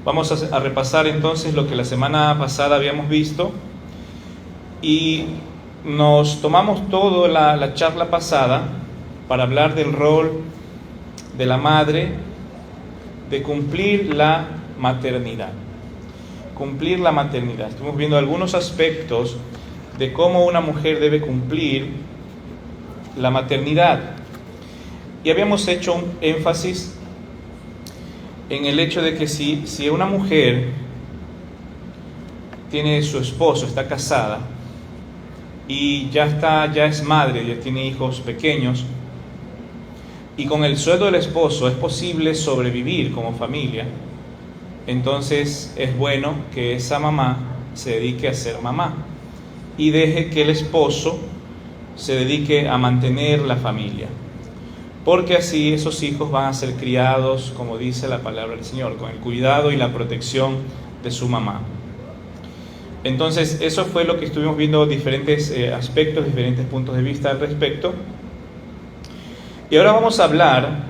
Vamos a repasar entonces lo que la semana pasada habíamos visto y nos tomamos toda la charla pasada para hablar del rol de la madre, de cumplir la maternidad. Cumplir la maternidad. Estuvimos viendo algunos aspectos de cómo una mujer debe cumplir la maternidad. Y habíamos hecho un énfasis en el hecho de que si una mujer tiene su esposo, está casada y ya es madre, ya tiene hijos pequeños, y con el sueldo del esposo es posible sobrevivir como familia, entonces es bueno que esa mamá se dedique a ser mamá y deje que el esposo se dedique a mantener la familia, porque así esos hijos van a ser criados, como dice la palabra del Señor, con el cuidado y la protección de su mamá. Entonces eso fue lo que estuvimos viendo, diferentes aspectos, diferentes puntos de vista al respecto. Y ahora vamos a hablar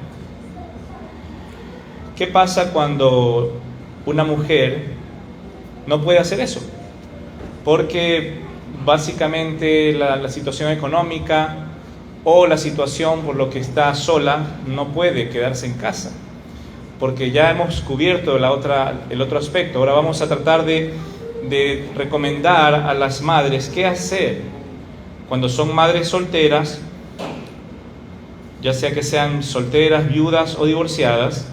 qué pasa cuando una mujer no puede hacer eso, porque básicamente la situación económica o la situación por lo que está sola no puede quedarse en casa, porque ya hemos cubierto el otro aspecto. Ahora vamos a tratar de recomendar a las madres qué hacer cuando son madres solteras, ya sea que sean solteras, viudas o divorciadas,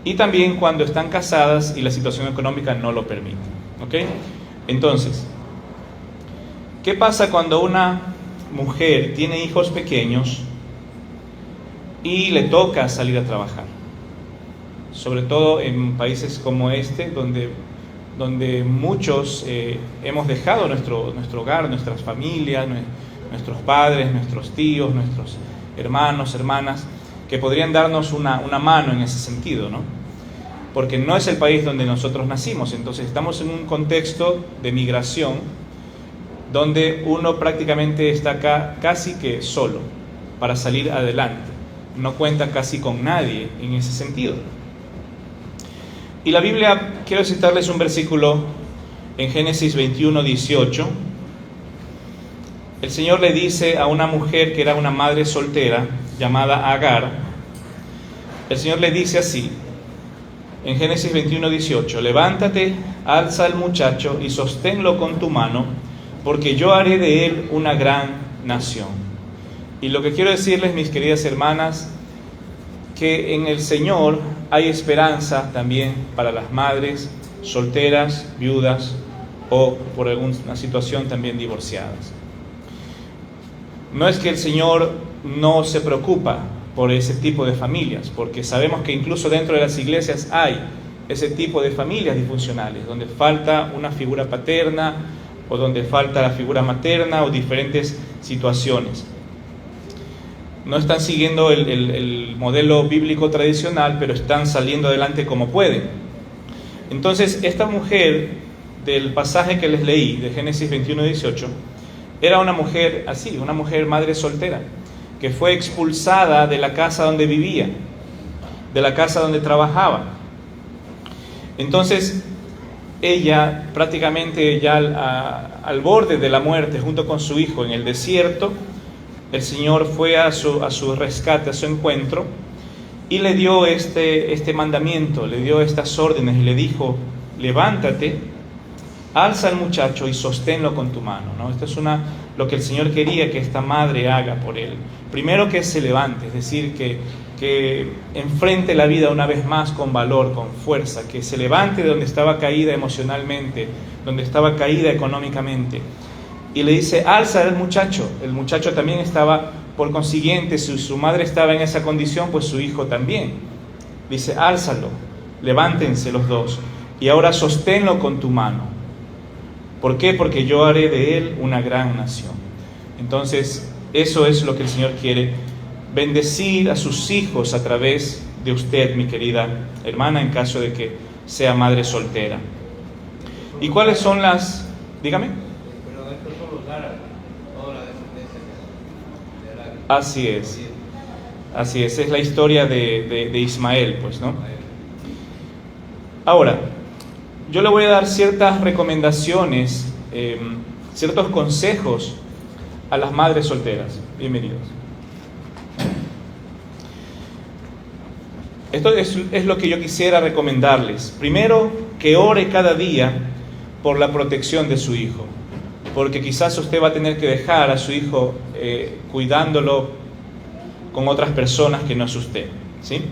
y también cuando están casadas y la situación económica no lo permite. ¿Ok? Entonces, ¿qué pasa cuando una mujer tiene hijos pequeños y le toca salir a trabajar? Sobre todo en países como este, donde muchos hemos dejado nuestro hogar, nuestras familias, nuestros padres, nuestros tíos, nuestros hermanos, hermanas, que podrían darnos una mano en ese sentido, ¿no? Porque no es el país donde nosotros nacimos, entonces estamos en un contexto de migración donde uno prácticamente está acá casi que solo para salir adelante, no cuenta casi con nadie en ese sentido. Y la Biblia, quiero citarles un versículo en Génesis 21:18. El Señor le dice a una mujer que era una madre soltera llamada Agar, el Señor le dice así, en Génesis 21:18, levántate, alza al muchacho y sosténlo con tu mano, porque yo haré de él una gran nación. Y lo que quiero decirles, mis queridas hermanas, que en el Señor hay esperanza también para las madres solteras, viudas o por alguna situación también divorciadas. No es que el Señor no se preocupa por ese tipo de familias, porque sabemos que incluso dentro de las iglesias hay ese tipo de familias disfuncionales, donde falta una figura paterna o donde falta la figura materna o diferentes situaciones. No están siguiendo el modelo bíblico tradicional, pero están saliendo adelante como pueden. Entonces, esta mujer del pasaje que les leí, de Génesis 21:18, era una mujer así, una mujer madre soltera, que fue expulsada de la casa donde vivía, de la casa donde trabajaba. Entonces, ella prácticamente ya al borde de la muerte, junto con su hijo en el desierto, el Señor fue a su rescate, a su encuentro, y le dio este mandamiento, le dio estas órdenes y le dijo, levántate, alza al muchacho y sosténlo con tu mano, ¿no? Esto es lo que el Señor quería que esta madre haga por él. Primero, que se levante, es decir, que enfrente la vida una vez más con valor, con fuerza, que se levante de donde estaba caída emocionalmente, donde estaba caída económicamente. Y le dice, alza al muchacho. El muchacho también estaba, por consiguiente, si su madre estaba en esa condición, pues su hijo también. Dice, álzalo, levántense los dos, y ahora sosténlo con tu mano. ¿Por qué? Porque yo haré de él una gran nación. Entonces, eso es lo que el Señor quiere, bendecir a sus hijos a través de usted, mi querida hermana, en caso de que sea madre soltera. ¿Y cuáles son las...? Dígame. Pero estos son los árabes, toda la descendencia de Arabia. Así es la historia de Ismael, pues, ¿no? Ahora, yo le voy a dar ciertas recomendaciones, ciertos consejos a las madres solteras. Bienvenidos. Esto es lo que yo quisiera recomendarles. Primero, que ore cada día por la protección de su hijo, porque quizás usted va a tener que dejar a su hijo cuidándolo con otras personas que no es usted, ¿sí?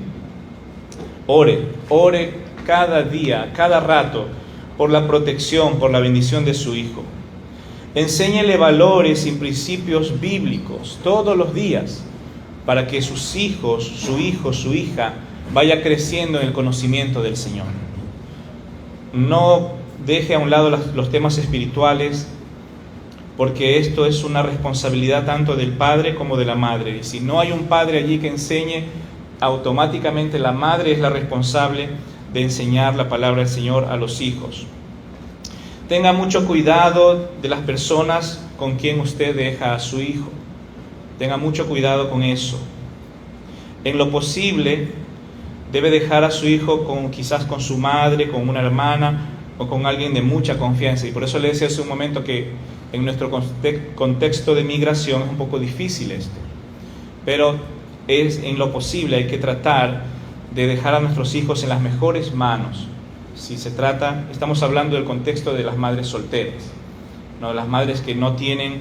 Ore cada día, cada rato, por la protección, por la bendición de su hijo. Enséñele valores y principios bíblicos todos los días, para que sus hijos, su hijo, su hija, vaya creciendo en el conocimiento del Señor. No deje a un lado los temas espirituales, porque esto es una responsabilidad tanto del padre como de la madre. Y si no hay un padre allí que enseñe, automáticamente la madre es la responsable de enseñar la palabra del Señor a los hijos. Tenga mucho cuidado de las personas con quien usted deja a su hijo. Tenga mucho cuidado con eso. En lo posible, debe dejar a su hijo quizás con su madre, con una hermana o con alguien de mucha confianza. Y por eso le decía hace un momento que en nuestro contexto de migración es un poco difícil esto. Pero en lo posible hay que tratar de dejar a nuestros hijos en las mejores manos. Estamos hablando del contexto de las madres solteras, ¿no? Las madres que no tienen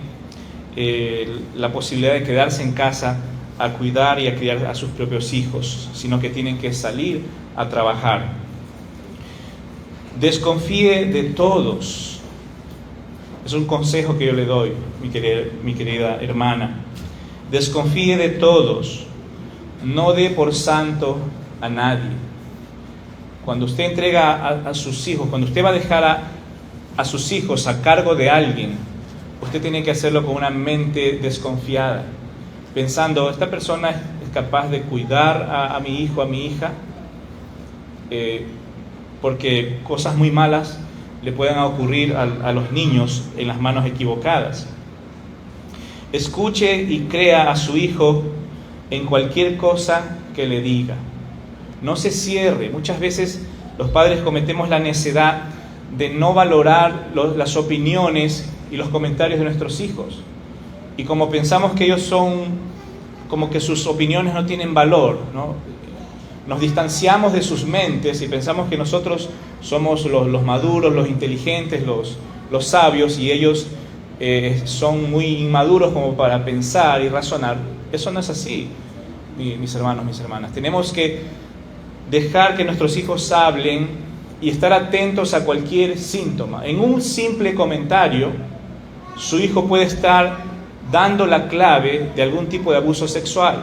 la posibilidad de quedarse en casa a cuidar y a criar a sus propios hijos, sino que tienen que salir a trabajar. Desconfíe de todos. Es un consejo que yo le doy, mi querida hermana. Desconfíe de todos. No dé por santo a nadie. Cuando usted entrega a sus hijos, cuando usted va a dejar a sus hijos a cargo de alguien, usted tiene que hacerlo con una mente desconfiada, pensando, ¿esta persona es capaz de cuidar a mi hijo, a mi hija? Porque cosas muy malas le pueden ocurrir a los niños en las manos equivocadas. Escuche y crea a su hijo en cualquier cosa que le diga. No se cierre. Muchas veces los padres cometemos la necedad de no valorar las opiniones y los comentarios de nuestros hijos. Y como pensamos que ellos como que sus opiniones no tienen valor, ¿no? Nos distanciamos de sus mentes y pensamos que nosotros somos los maduros, los inteligentes, los sabios, y ellos son muy inmaduros como para pensar y razonar. Eso no es así, mis hermanos, mis hermanas. Tenemos que dejar que nuestros hijos hablen y estar atentos a cualquier síntoma. En un simple comentario, su hijo puede estar dando la clave de algún tipo de abuso sexual,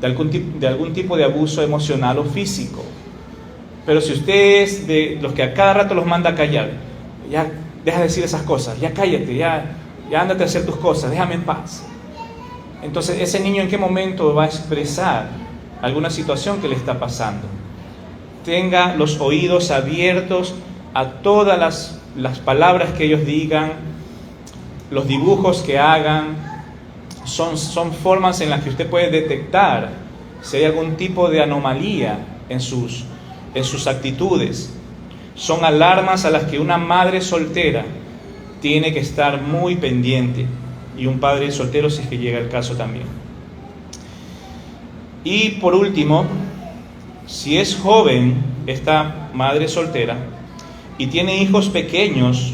de algún tipo de abuso emocional o físico. Pero si usted es de los que a cada rato los manda a callar, ya deja de decir esas cosas, ya cállate, ya ándate a hacer tus cosas, déjame en paz. Entonces, ese niño, ¿en qué momento va a expresar alguna situación que le está pasando? Tenga los oídos abiertos a todas las palabras que ellos digan, los dibujos que hagan. Son formas en las que usted puede detectar si hay algún tipo de anomalía en sus actitudes. Son alarmas a las que una madre soltera tiene que estar muy pendiente, y un padre soltero si es que llega el caso también. Y por último, si es joven esta madre soltera y tiene hijos pequeños,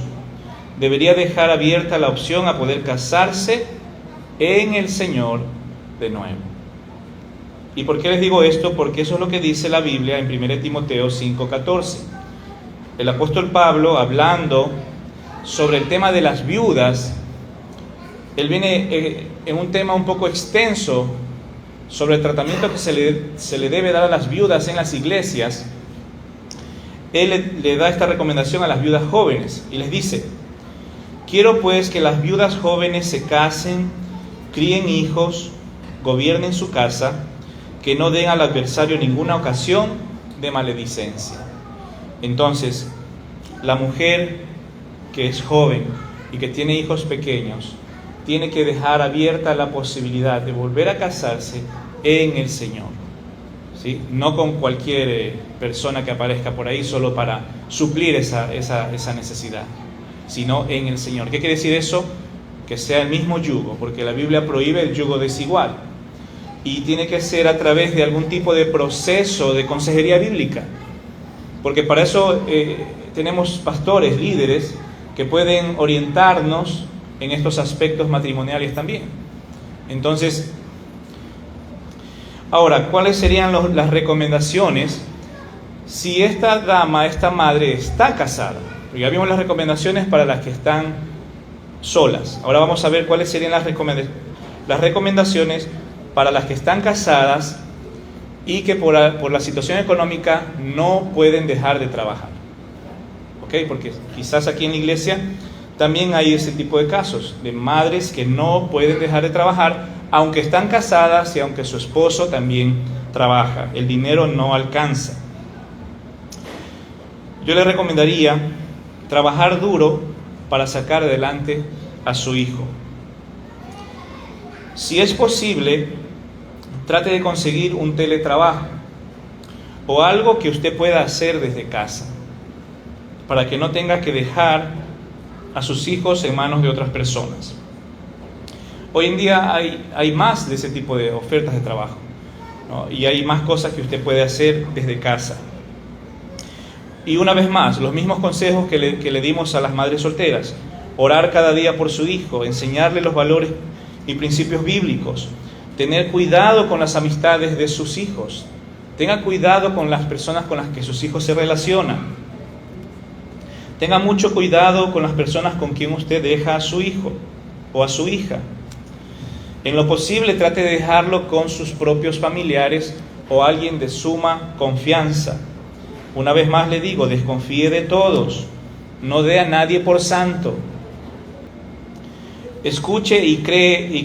debería dejar abierta la opción a poder casarse en el Señor de nuevo. ¿Y por qué les digo esto? Porque eso es lo que dice la Biblia en 1 Timoteo 5:14. El apóstol Pablo, hablando sobre el tema de las viudas, él viene en un tema un poco extenso sobre el tratamiento que se le debe dar a las viudas en las iglesias. Él le da esta recomendación a las viudas jóvenes y les dice: quiero pues que las viudas jóvenes se casen, críen hijos, gobiernen su casa, que no den al adversario ninguna ocasión de maledicencia. Entonces, la mujer que es joven y que tiene hijos pequeños tiene que dejar abierta la posibilidad de volver a casarse en el Señor. ¿sí? No con cualquier persona que aparezca por ahí solo para suplir esa necesidad, sino en el Señor. ¿Qué quiere decir eso? Que sea el mismo yugo, porque la Biblia prohíbe el yugo desigual, y tiene que ser a través de algún tipo de proceso de consejería bíblica, porque para eso tenemos pastores, líderes, que pueden orientarnos en estos aspectos matrimoniales también. Entonces, ahora, ¿cuáles serían las recomendaciones si esta dama, esta madre está casada? Ya vimos las recomendaciones para las que están solas. Ahora vamos a ver cuáles serían las recomendaciones para las que están casadas y que por la situación económica no pueden dejar de trabajar. ¿Ok? Porque quizás aquí en la iglesia también hay ese tipo de casos, de madres que no pueden dejar de trabajar, aunque están casadas y aunque su esposo también trabaja. El dinero no alcanza. Yo le recomendaría trabajar duro para sacar adelante a su hijo. Si es posible, trate de conseguir un teletrabajo o algo que usted pueda hacer desde casa, para que no tenga que dejar a sus hijos en manos de otras personas. Hoy en día hay más de ese tipo de ofertas de trabajo, ¿no? Y hay más cosas que usted puede hacer desde casa. Y una vez más, los mismos consejos que le dimos a las madres solteras: orar cada día por su hijo, enseñarle los valores y principios bíblicos, tener cuidado con las amistades de sus hijos, tenga cuidado con las personas con las que sus hijos se relacionan, tenga mucho cuidado con las personas con quien usted deja a su hijo o a su hija. En lo posible, trate de dejarlo con sus propios familiares o alguien de suma confianza. Una vez más le digo, desconfíe de todos, no dé a nadie por santo. Escuche y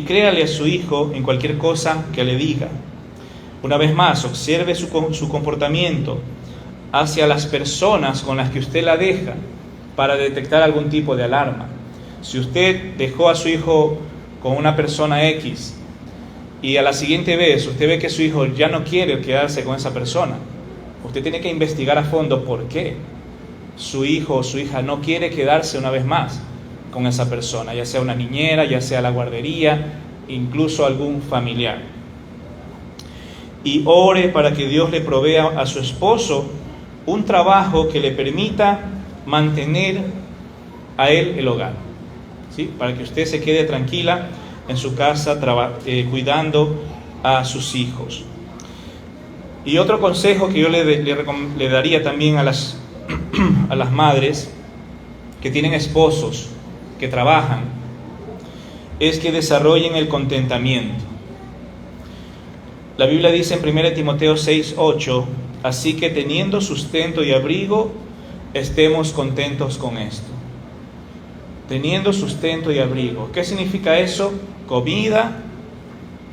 créale a su hijo en cualquier cosa que le diga. Una vez más, observe su comportamiento hacia las personas con las que usted la deja para detectar algún tipo de alarma. Si usted dejó a su hijo con una persona X y a la siguiente vez usted ve que su hijo ya no quiere quedarse con esa persona, usted tiene que investigar a fondo por qué su hijo o su hija no quiere quedarse una vez más con esa persona, ya sea una niñera, ya sea la guardería, incluso algún familiar. Y ore para que Dios le provea a su esposo un trabajo que le permita mantener a él el hogar, ¿sí? Para que usted se quede tranquila en su casa cuidando a sus hijos. Y otro consejo que yo le daría también a las madres que tienen esposos que trabajan es que desarrollen el contentamiento. La Biblia dice en 1 Timoteo 6:8: así que teniendo sustento y abrigo, estemos contentos con esto. Teniendo sustento y abrigo. ¿Qué significa eso? Comida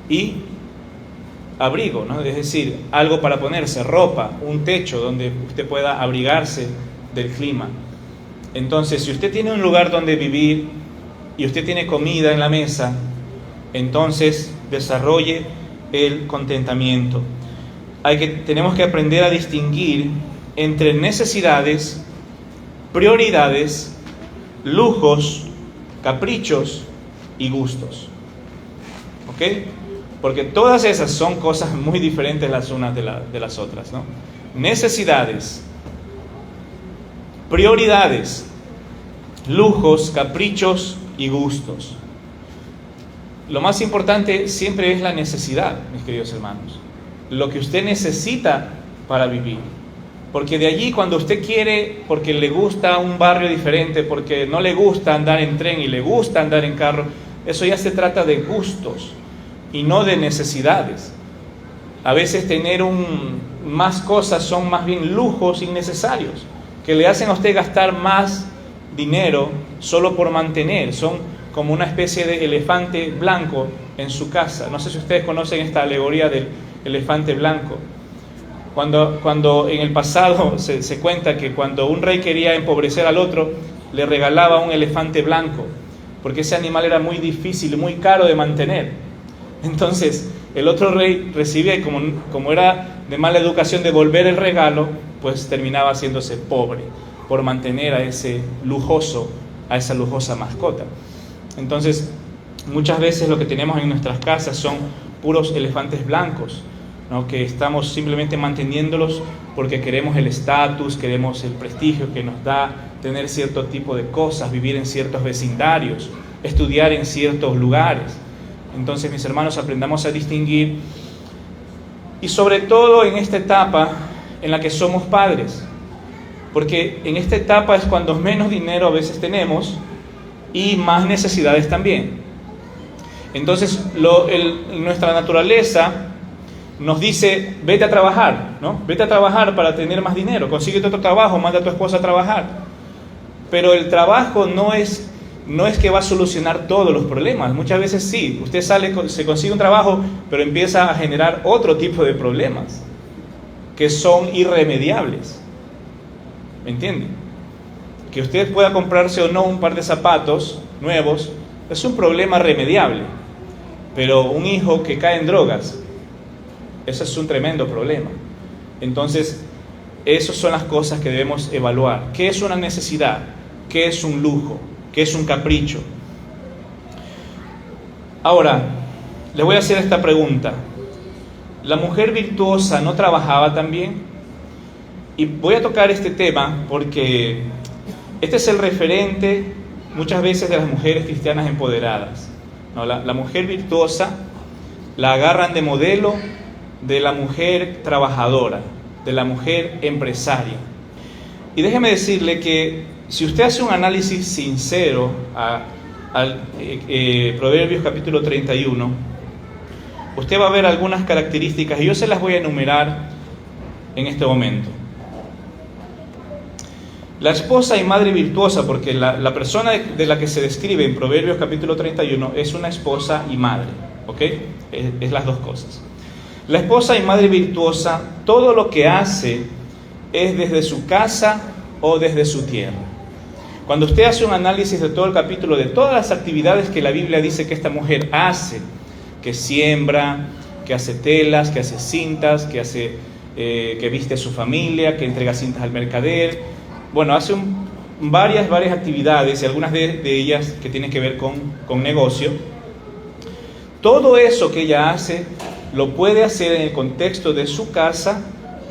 y abrigo, ¿no? Es decir, algo para ponerse, ropa, un techo donde usted pueda abrigarse del clima. Entonces, si usted tiene un lugar donde vivir y usted tiene comida en la mesa, entonces desarrolle el contentamiento. Tenemos que aprender a distinguir entre necesidades, prioridades, lujos, caprichos y gustos. ¿Ok? Porque todas esas son cosas muy diferentes las unas de las otras, ¿no? Necesidades, prioridades, lujos, caprichos y gustos. Lo más importante siempre es la necesidad, mis queridos hermanos. Lo que usted necesita para vivir. Porque de allí, cuando usted quiere, porque le gusta un barrio diferente, porque no le gusta andar en tren y le gusta andar en carro, eso ya se trata de gustos y no de necesidades. A veces tener más cosas son más bien lujos innecesarios, que le hacen a usted gastar más dinero solo por mantener. Son como una especie de elefante blanco en su casa. No sé si ustedes conocen esta alegoría del elefante blanco. Cuando en el pasado se cuenta que cuando un rey quería empobrecer al otro, le regalaba un elefante blanco, porque ese animal era muy difícil, muy caro de mantener. Entonces, el otro rey recibía y como era de mala educación devolver el regalo, pues terminaba haciéndose pobre por mantener a esa lujosa mascota. Entonces, muchas veces lo que tenemos en nuestras casas son puros elefantes blancos, ¿no? Que estamos simplemente manteniéndolos porque queremos el estatus, queremos el prestigio que nos da tener cierto tipo de cosas, vivir en ciertos vecindarios, estudiar en ciertos lugares. Entonces, mis hermanos, aprendamos a distinguir, y sobre todo en esta etapa en la que somos padres, porque en esta etapa es cuando menos dinero a veces tenemos y más necesidades también. Entonces, nuestra naturaleza nos dice, vete a trabajar, ¿no? Vete a trabajar para tener más dinero, consíguete otro trabajo, manda a tu esposa a trabajar. Pero el trabajo no es que va a solucionar todos los problemas. Muchas veces sí, usted se consigue un trabajo, pero empieza a generar otro tipo de problemas que son irremediables. ¿Me entiende? Que usted pueda comprarse o no un par de zapatos nuevos es un problema remediable, pero un hijo que cae en drogas, eso es un tremendo problema. Entonces, esas son las cosas que debemos evaluar. ¿Qué es una necesidad? ¿Qué es un lujo? ¿Qué es un capricho? Ahora, les voy a hacer esta pregunta. ¿La mujer virtuosa no trabajaba también? Y voy a tocar este tema porque este es el referente muchas veces de las mujeres cristianas empoderadas, ¿no? La mujer virtuosa la agarran de modelo de la mujer trabajadora, de la mujer empresaria. Y déjeme decirle que si usted hace un análisis sincero al Proverbios capítulo 31, usted va a ver algunas características y yo se las voy a enumerar en este momento. La esposa y madre virtuosa, porque la persona de la que se describe en Proverbios capítulo 31 es una esposa y madre, ¿ok? Es las dos cosas. La esposa y madre virtuosa, todo lo que hace es desde su casa o desde su tierra. Cuando usted hace un análisis de todo el capítulo, de todas las actividades que la Biblia dice que esta mujer hace, que siembra, que hace telas, que hace cintas, que viste a su familia, que entrega cintas al mercader, bueno, hace varias actividades y algunas de ellas que tienen que ver con negocio. Todo eso que ella hace lo puede hacer en el contexto de su casa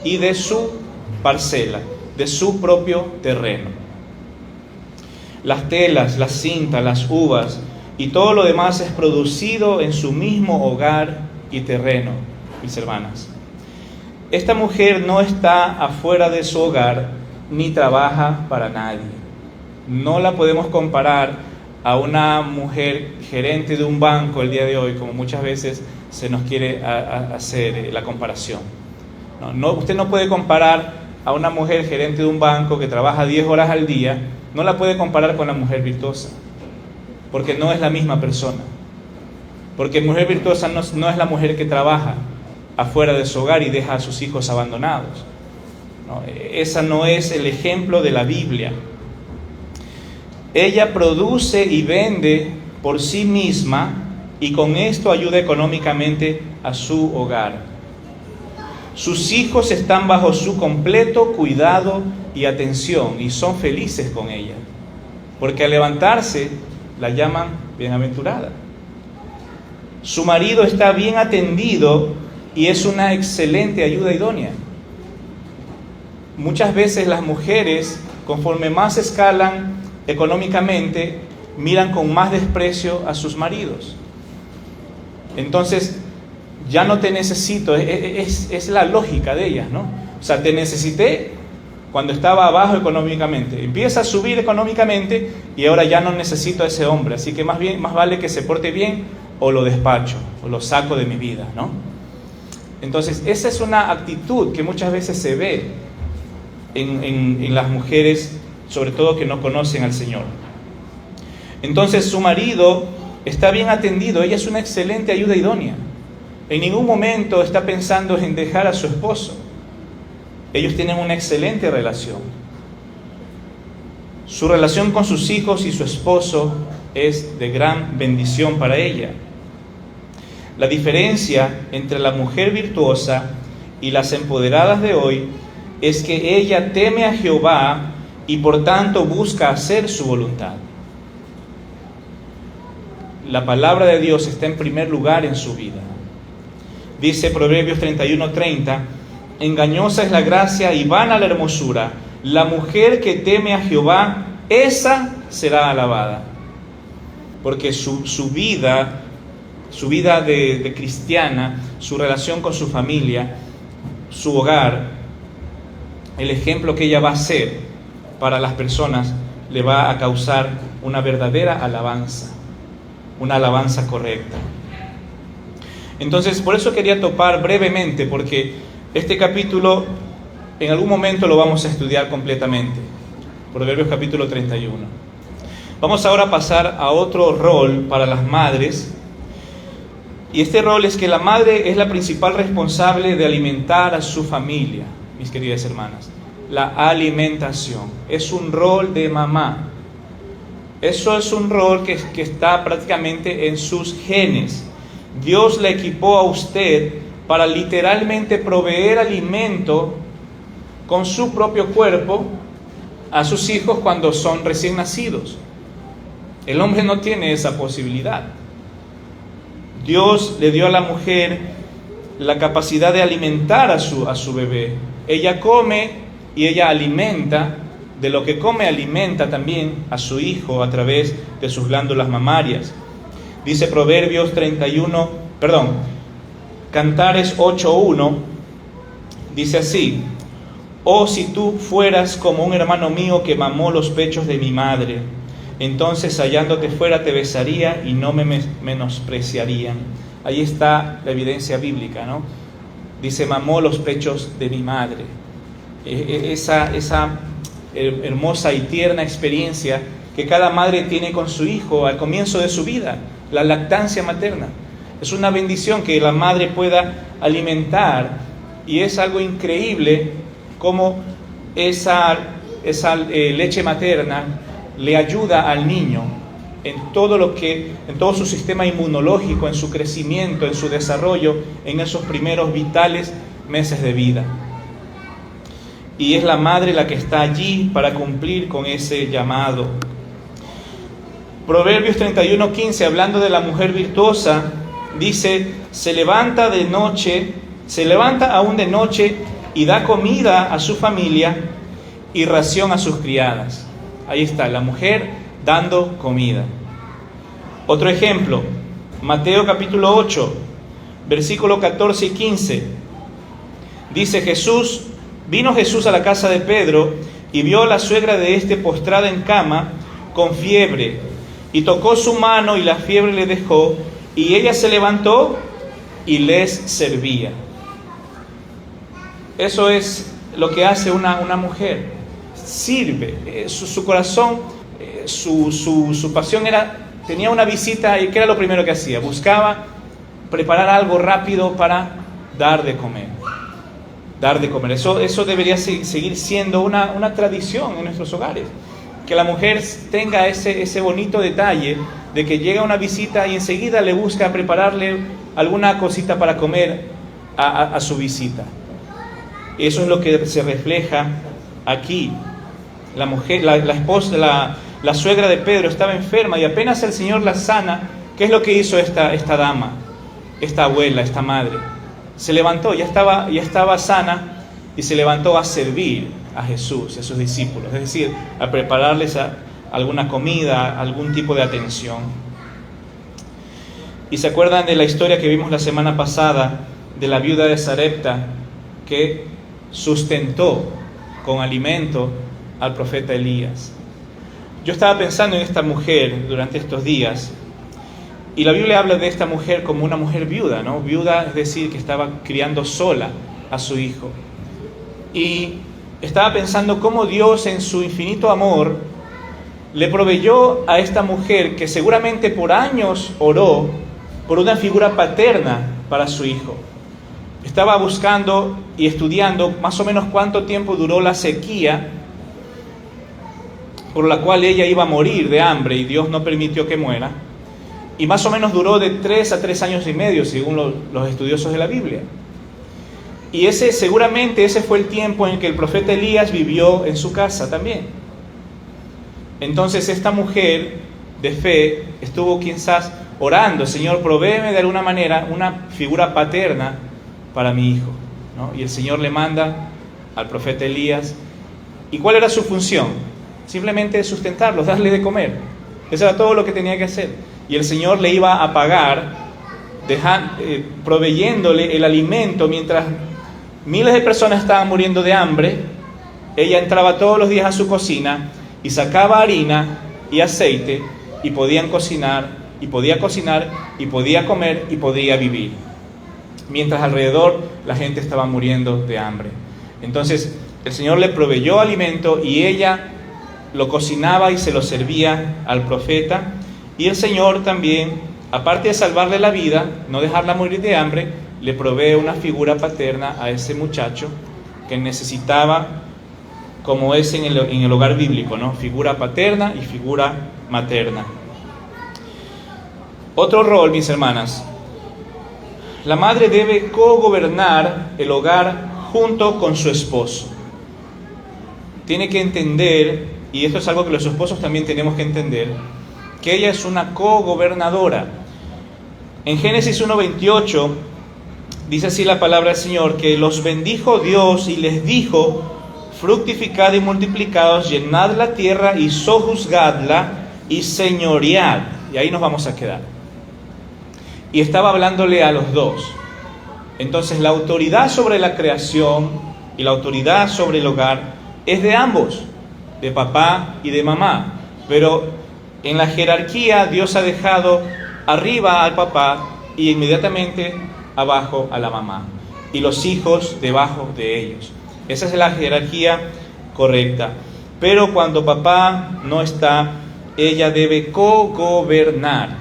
y de su parcela, de su propio terreno. Las telas, las cintas, las uvas y todo lo demás es producido en su mismo hogar y terreno, mis hermanas. Esta mujer no está afuera de su hogar ni trabaja para nadie. No la podemos comparar a una mujer gerente de un banco el día de hoy, como muchas veces se nos quiere hacer la comparación. Usted no puede comparar a una mujer gerente de un banco que trabaja 10 horas al día, no la puede comparar con la mujer virtuosa, porque no es la misma persona. Porque mujer virtuosa no es la mujer que trabaja afuera de su hogar y deja a sus hijos abandonados. Esa no es el ejemplo de la Biblia. Ella produce y vende por sí misma y con esto ayuda económicamente a su hogar. Sus hijos están bajo su completo cuidado y atención y son felices con ella, porque al levantarse la llaman bienaventurada. Su marido está bien atendido y es una excelente ayuda idónea. Muchas veces las mujeres, conforme más escalan económicamente, miran con más desprecio a sus maridos. Entonces, ya no te necesito, es la lógica de ellas, ¿no? O sea, te necesité cuando estaba abajo económicamente, empieza a subir económicamente y ahora ya no necesito a ese hombre, así que más vale que se porte bien o lo despacho, o lo saco de mi vida, ¿no? Entonces, esa es una actitud que muchas veces se ve en las mujeres, sobre todo que no conocen al Señor. Entonces su marido está bien atendido, ella es una excelente ayuda idónea. En ningún momento está pensando en dejar a su esposo. Ellos tienen una excelente relación. Su relación con sus hijos y su esposo es de gran bendición para ella. La diferencia entre la mujer virtuosa y las empoderadas de hoy es que ella teme a Jehová y por tanto busca hacer su voluntad. La palabra de Dios está en primer lugar en su vida. Dice Proverbios 31:30, engañosa es la gracia y vana la hermosura. La mujer que teme a Jehová, esa será alabada. Porque su vida de cristiana, su relación con su familia, su hogar, el ejemplo que ella va a ser para las personas, le va a causar una verdadera alabanza, una alabanza correcta. Entonces, por eso quería topar brevemente, porque este capítulo en algún momento lo vamos a estudiar completamente. Proverbios capítulo 31. Vamos ahora a pasar a otro rol para las madres. Y este rol es que la madre es la principal responsable de alimentar a su familia, mis queridas hermanas. La alimentación es un rol de mamá. Eso es un rol que está prácticamente en sus genes. Dios le equipó a usted para literalmente proveer alimento con su propio cuerpo a sus hijos cuando son recién nacidos. El hombre no tiene esa posibilidad. Dios le dio a la mujer la capacidad de alimentar a su bebé. Ella come y ella alimenta. De lo que come alimenta también a su hijo a través de sus glándulas mamarias. Dice Cantares 8:1, dice así: oh, si tú fueras como un hermano mío que mamó los pechos de mi madre, entonces hallándote fuera te besaría y no me menospreciarían. Ahí está la evidencia bíblica, ¿no? Dice, mamó los pechos de mi madre. Esa hermosa y tierna experiencia que cada madre tiene con su hijo al comienzo de su vida, la lactancia materna. Es una bendición que la madre pueda alimentar, y es algo increíble cómo esa leche materna le ayuda al niño en todo su sistema inmunológico, en su crecimiento, en su desarrollo, en esos primeros vitales meses de vida. Y es la madre la que está allí para cumplir con ese llamado. Proverbios 31:15, hablando de la mujer virtuosa, dice, se levanta aún de noche y da comida a su familia y ración a sus criadas. Ahí está, la mujer dando comida. Otro ejemplo, Mateo capítulo 8, versículo 14 y 15. Dice vino Jesús a la casa de Pedro y vio a la suegra de éste postrada en cama con fiebre, y tocó su mano y la fiebre le dejó, y ella se levantó y les servía. Eso es lo que hace una mujer. Sirve. Su corazón, su pasión tenía una visita, y ¿qué era lo primero que hacía? Buscaba preparar algo rápido para dar de comer. Eso debería seguir siendo una tradición en nuestros hogares. Que la mujer tenga ese bonito detalle de que llega una visita y enseguida le busca prepararle alguna cosita para comer a su visita. Eso es lo que se refleja aquí. La mujer, la esposa, la suegra de Pedro estaba enferma, y apenas el Señor la sana. ¿Qué es lo que hizo esta dama, esta abuela, esta madre? Se levantó, ya estaba sana, y se levantó a servir a Jesús y a sus discípulos, es decir, a prepararles alguna comida, algún tipo de atención. Y se acuerdan de la historia que vimos la semana pasada de la viuda de Sarepta, que sustentó con alimento al profeta Elías. Yo estaba pensando en esta mujer durante estos días, y la Biblia habla de esta mujer como una mujer viuda, ¿no? Viuda, es decir, que estaba criando sola a su hijo. Y estaba pensando cómo Dios, en su infinito amor, le proveyó a esta mujer, que seguramente por años oró por una figura paterna para su hijo. Estaba buscando y estudiando más o menos cuánto tiempo duró la sequía por la cual ella iba a morir de hambre, y Dios no permitió que muera. y más o menos duró de 3 a 3 años y medio, según los estudiosos de la Biblia. Y seguramente ese fue el tiempo en que el profeta Elías vivió en su casa también. Entonces esta mujer de fe estuvo quizás orando: Señor, provéeme de alguna manera una figura paterna para mi hijo, ¿no? Y el Señor le manda al profeta Elías. ¿Y cuál era su función? Simplemente sustentarlos, darle de comer. Eso era todo lo que tenía que hacer. Y el Señor le iba a pagar proveyéndole el alimento mientras miles de personas estaban muriendo de hambre. Ella entraba todos los días a su cocina y sacaba harina y aceite, y podían cocinar, y podía cocinar, y podía comer, y podía vivir, mientras alrededor la gente estaba muriendo de hambre. Entonces el Señor le proveyó alimento y ella lo cocinaba y se lo servía al profeta. Y el Señor también, aparte de salvarle la vida, no dejarla morir de hambre, le provee una figura paterna a ese muchacho que necesitaba, como es en el hogar bíblico, ¿no? Figura paterna y figura materna. Otro rol, mis hermanas: la madre debe cogobernar el hogar junto con su esposo. Tiene que entender, y esto es algo que los esposos también tenemos que entender, que ella es una cogobernadora. En Génesis 1:28 dice así la palabra del Señor, que los bendijo Dios y les dijo: fructificad y multiplicaos, llenad la tierra y sojuzgadla y señoread. Y ahí nos vamos a quedar. Y estaba hablándole a los dos. Entonces la autoridad sobre la creación y la autoridad sobre el hogar es de ambos, de papá y de mamá. Pero en la jerarquía Dios ha dejado arriba al papá y inmediatamente abajo a la mamá, y los hijos debajo de ellos. Esa es la jerarquía correcta. Pero cuando papá no está, ella debe cogobernar.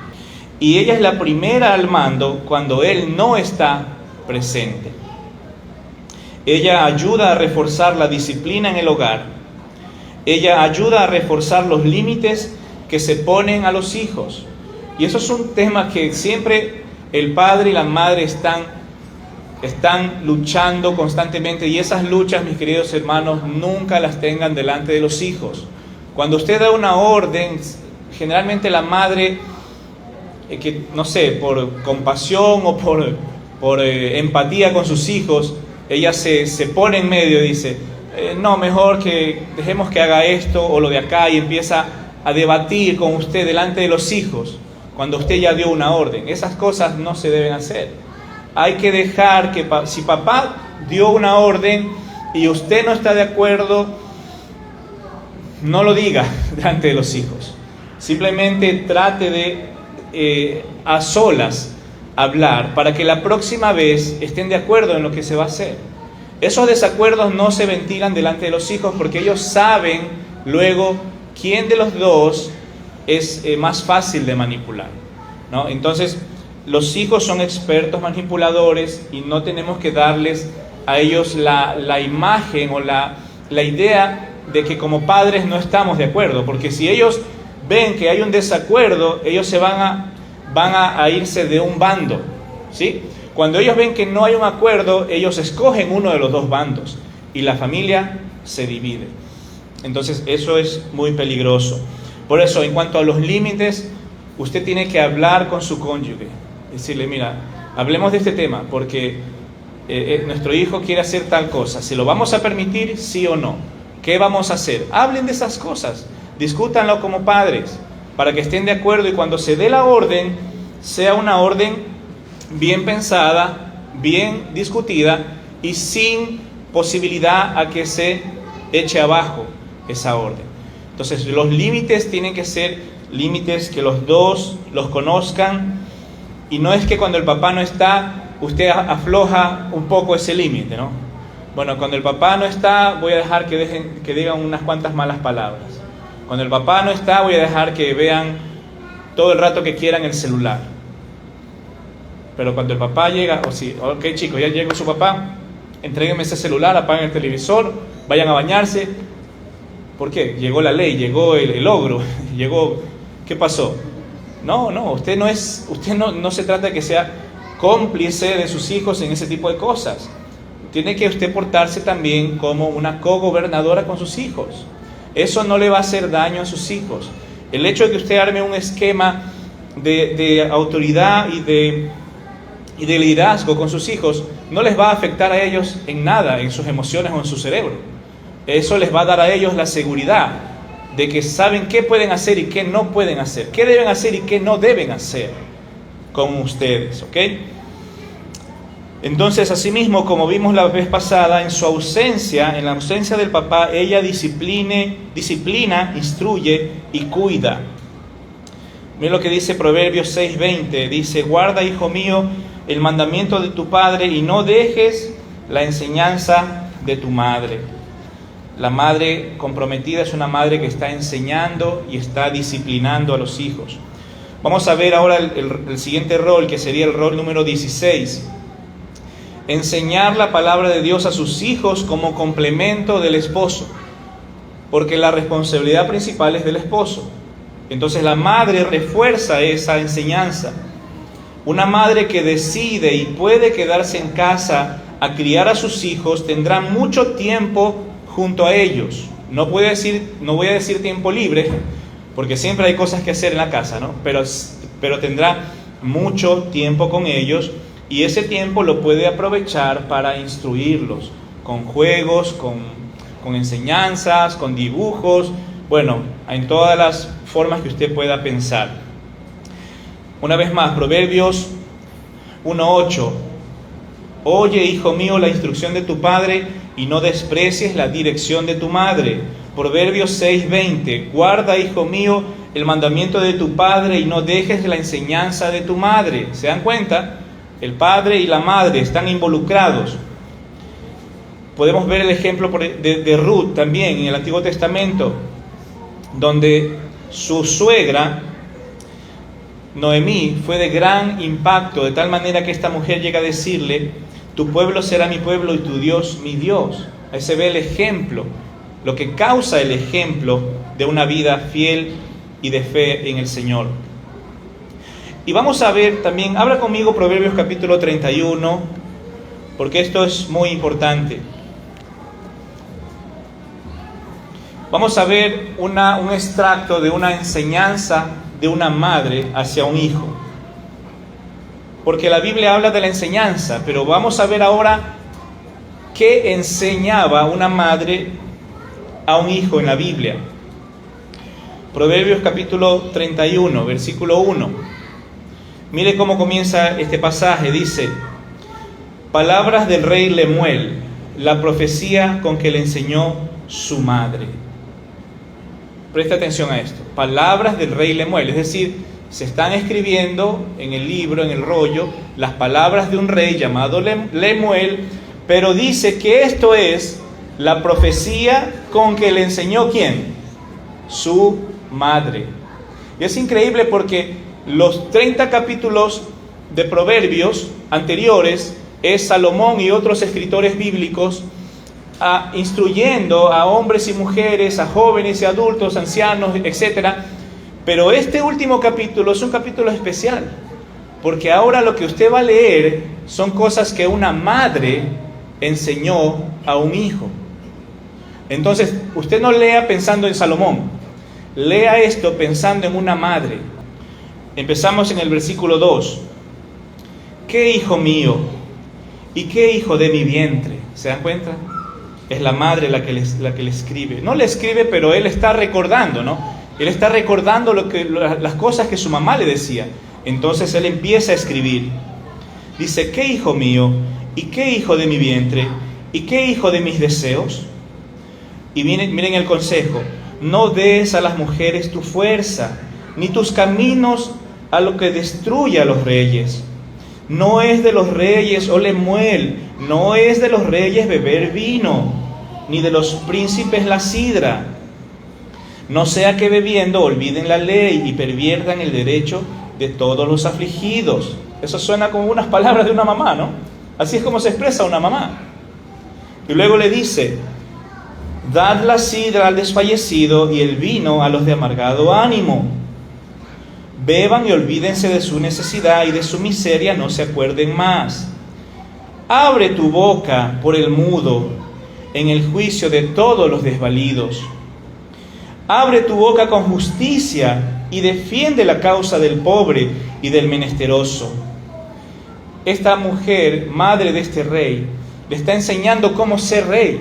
Y ella es la primera al mando cuando él no está presente. Ella ayuda a reforzar la disciplina en el hogar. Ella ayuda a reforzar los límites que se ponen a los hijos. Y eso es un tema que siempre el padre y la madre están luchando constantemente. Y esas luchas, mis queridos hermanos, nunca las tengan delante de los hijos. Cuando usted da una orden, generalmente la madre, que no sé, por compasión o por empatía con sus hijos, ella se pone en medio y dice: no, mejor que dejemos que haga esto o lo de acá, y empieza a debatir con usted delante de los hijos cuando usted ya dio una orden. Esas cosas no se deben hacer. Hay que dejar que, si papá dio una orden y usted no está de acuerdo, no lo diga delante de los hijos. Simplemente trate de a solas hablar para que la próxima vez estén de acuerdo en lo que se va a hacer. Esos desacuerdos no se ventilan delante de los hijos, porque ellos saben luego quién de los dos es más fácil de manipular, ¿no? Entonces, los hijos son expertos manipuladores y no tenemos que darles a ellos la imagen o la idea de que como padres no estamos de acuerdo, porque si ellos ven que hay un desacuerdo, ellos se van a irse de un bando, ¿sí? Cuando ellos ven que no hay un acuerdo, ellos escogen uno de los dos bandos y la familia se divide. Entonces eso es muy peligroso. Por eso, en cuanto a los límites, usted tiene que hablar con su cónyuge, decirle: mira, hablemos de este tema porque nuestro hijo quiere hacer tal cosa, ¿se lo vamos a permitir, sí o no? ¿Qué vamos a hacer? Hablen de esas cosas, discútanlo como padres, para que estén de acuerdo, y cuando se dé la orden, sea una orden bien pensada, bien discutida y sin posibilidad a que se eche abajo esa orden. Entonces, los límites tienen que ser límites que los dos los conozcan, y no es que cuando el papá no está, usted afloja un poco ese límite, ¿no? Bueno, cuando el papá no está, voy a dejar que digan unas cuantas malas palabras. Cuando el papá no está, voy a dejar que vean todo el rato que quieran el celular. Pero cuando el papá llega, ok chicos, ya llegó su papá, entréguenme ese celular, apaguen el televisor, vayan a bañarse. ¿Por qué? Llegó la ley, llegó el ogro, llegó... ¿Qué pasó? No, usted no se trata de que sea cómplice de sus hijos en ese tipo de cosas. Tiene que usted portarse también como una cogobernadora con sus hijos. Eso no le va a hacer daño a sus hijos. El hecho de que usted arme un esquema de autoridad y de liderazgo con sus hijos no les va a afectar a ellos en nada, en sus emociones o en su cerebro. Eso les va a dar a ellos la seguridad de que saben qué pueden hacer y qué no pueden hacer, qué deben hacer y qué no deben hacer con ustedes, ¿ok? Entonces, asimismo, como vimos la vez pasada, en la ausencia del papá, ella disciplina, instruye y cuida. Mira lo que dice Proverbios 6:20, dice: guarda, hijo mío, el mandamiento de tu padre y no dejes la enseñanza de tu madre. La madre comprometida es una madre que está enseñando y está disciplinando a los hijos. Vamos a ver ahora el siguiente rol, que sería el rol número 16. Enseñar la palabra de Dios a sus hijos como complemento del esposo, porque la responsabilidad principal es del esposo. Entonces la madre refuerza esa enseñanza. Una madre que decide y puede quedarse en casa a criar a sus hijos tendrá mucho tiempo junto a ellos. No voy a decir tiempo libre, porque siempre hay cosas que hacer en la casa, ¿no? Pero tendrá mucho tiempo con ellos, y ese tiempo lo puede aprovechar para instruirlos con juegos, con enseñanzas, con dibujos, bueno, en todas las formas que usted pueda pensar. Una vez más, Proverbios 1:8. Oye, hijo mío, la instrucción de tu padre y no desprecies la dirección de tu madre. Proverbios 6:20. Guarda, hijo mío, el mandamiento de tu padre y no dejes la enseñanza de tu madre. ¿Se dan cuenta? El padre y la madre están involucrados. Podemos ver el ejemplo de Ruth también en el Antiguo Testamento, donde su suegra Noemí fue de gran impacto, de tal manera que esta mujer llega a decirle: tu pueblo será mi pueblo y tu Dios mi Dios. Ahí se ve el ejemplo, lo que causa el ejemplo de una vida fiel y de fe en el Señor. Y vamos a ver también, abra conmigo Proverbios capítulo 31, porque esto es muy importante. Vamos a ver un extracto de una enseñanza de una madre hacia un hijo. Porque la Biblia habla de la enseñanza, pero vamos a ver ahora qué enseñaba una madre a un hijo en la Biblia. Proverbios capítulo 31, versículo 1. Mire cómo comienza este pasaje. Dice: palabras del rey Lemuel, la profecía con que le enseñó su madre. Presta atención a esto. Palabras del rey Lemuel, es decir, se están escribiendo en el libro, en el rollo, las palabras de un rey llamado Lemuel, pero dice que esto es la profecía con que le enseñó ¿quién? Su madre. Y es increíble porque los 30 capítulos de Proverbios anteriores es Salomón y otros escritores bíblicos instruyendo a hombres y mujeres, a jóvenes y adultos, ancianos, etc. Pero este último capítulo es un capítulo especial, porque ahora lo que usted va a leer son cosas que una madre enseñó a un hijo. Entonces, usted no lea pensando en Salomón, lea esto pensando en una madre. Empezamos en el versículo 2. ¿Qué hijo mío y qué hijo de mi vientre? ¿Se dan cuenta? Es la madre la que le escribe. No le escribe, pero él está recordando, ¿no? Él está recordando las cosas que su mamá le decía. Entonces él empieza a escribir. Dice: ¿qué hijo mío y qué hijo de mi vientre y qué hijo de mis deseos? Y miren el consejo: no des a las mujeres tu fuerza, ni tus caminos a lo que destruye a los reyes. No es de los reyes, oh Lemuel, no es de los reyes beber vino, ni de los príncipes la sidra. No sea que bebiendo olviden la ley y perviertan el derecho de todos los afligidos. Eso suena como unas palabras de una mamá, ¿no? Así es como se expresa una mamá. Y luego le dice: dad la sidra al desfallecido y el vino a los de amargado ánimo. Beban y olvídense de su necesidad y de su miseria no se acuerden más. Abre tu boca por el mudo en el juicio de todos los desvalidos. Abre tu boca con justicia y defiende la causa del pobre y del menesteroso. Esta mujer, madre de este rey, le está enseñando cómo ser rey.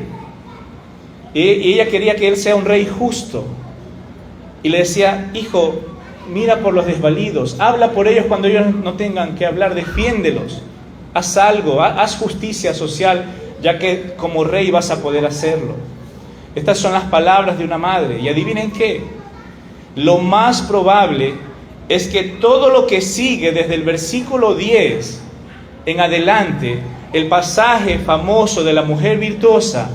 Y ella quería que él sea un rey justo. Y le decía: hijo, mira por los desvalidos, habla por ellos cuando ellos no tengan que hablar, defiéndelos. Haz algo, haz justicia social, ya que como rey vas a poder hacerlo. Estas son las palabras de una madre. Y adivinen qué, lo más probable es que todo lo que sigue desde el versículo 10 en adelante, el pasaje famoso de la mujer virtuosa,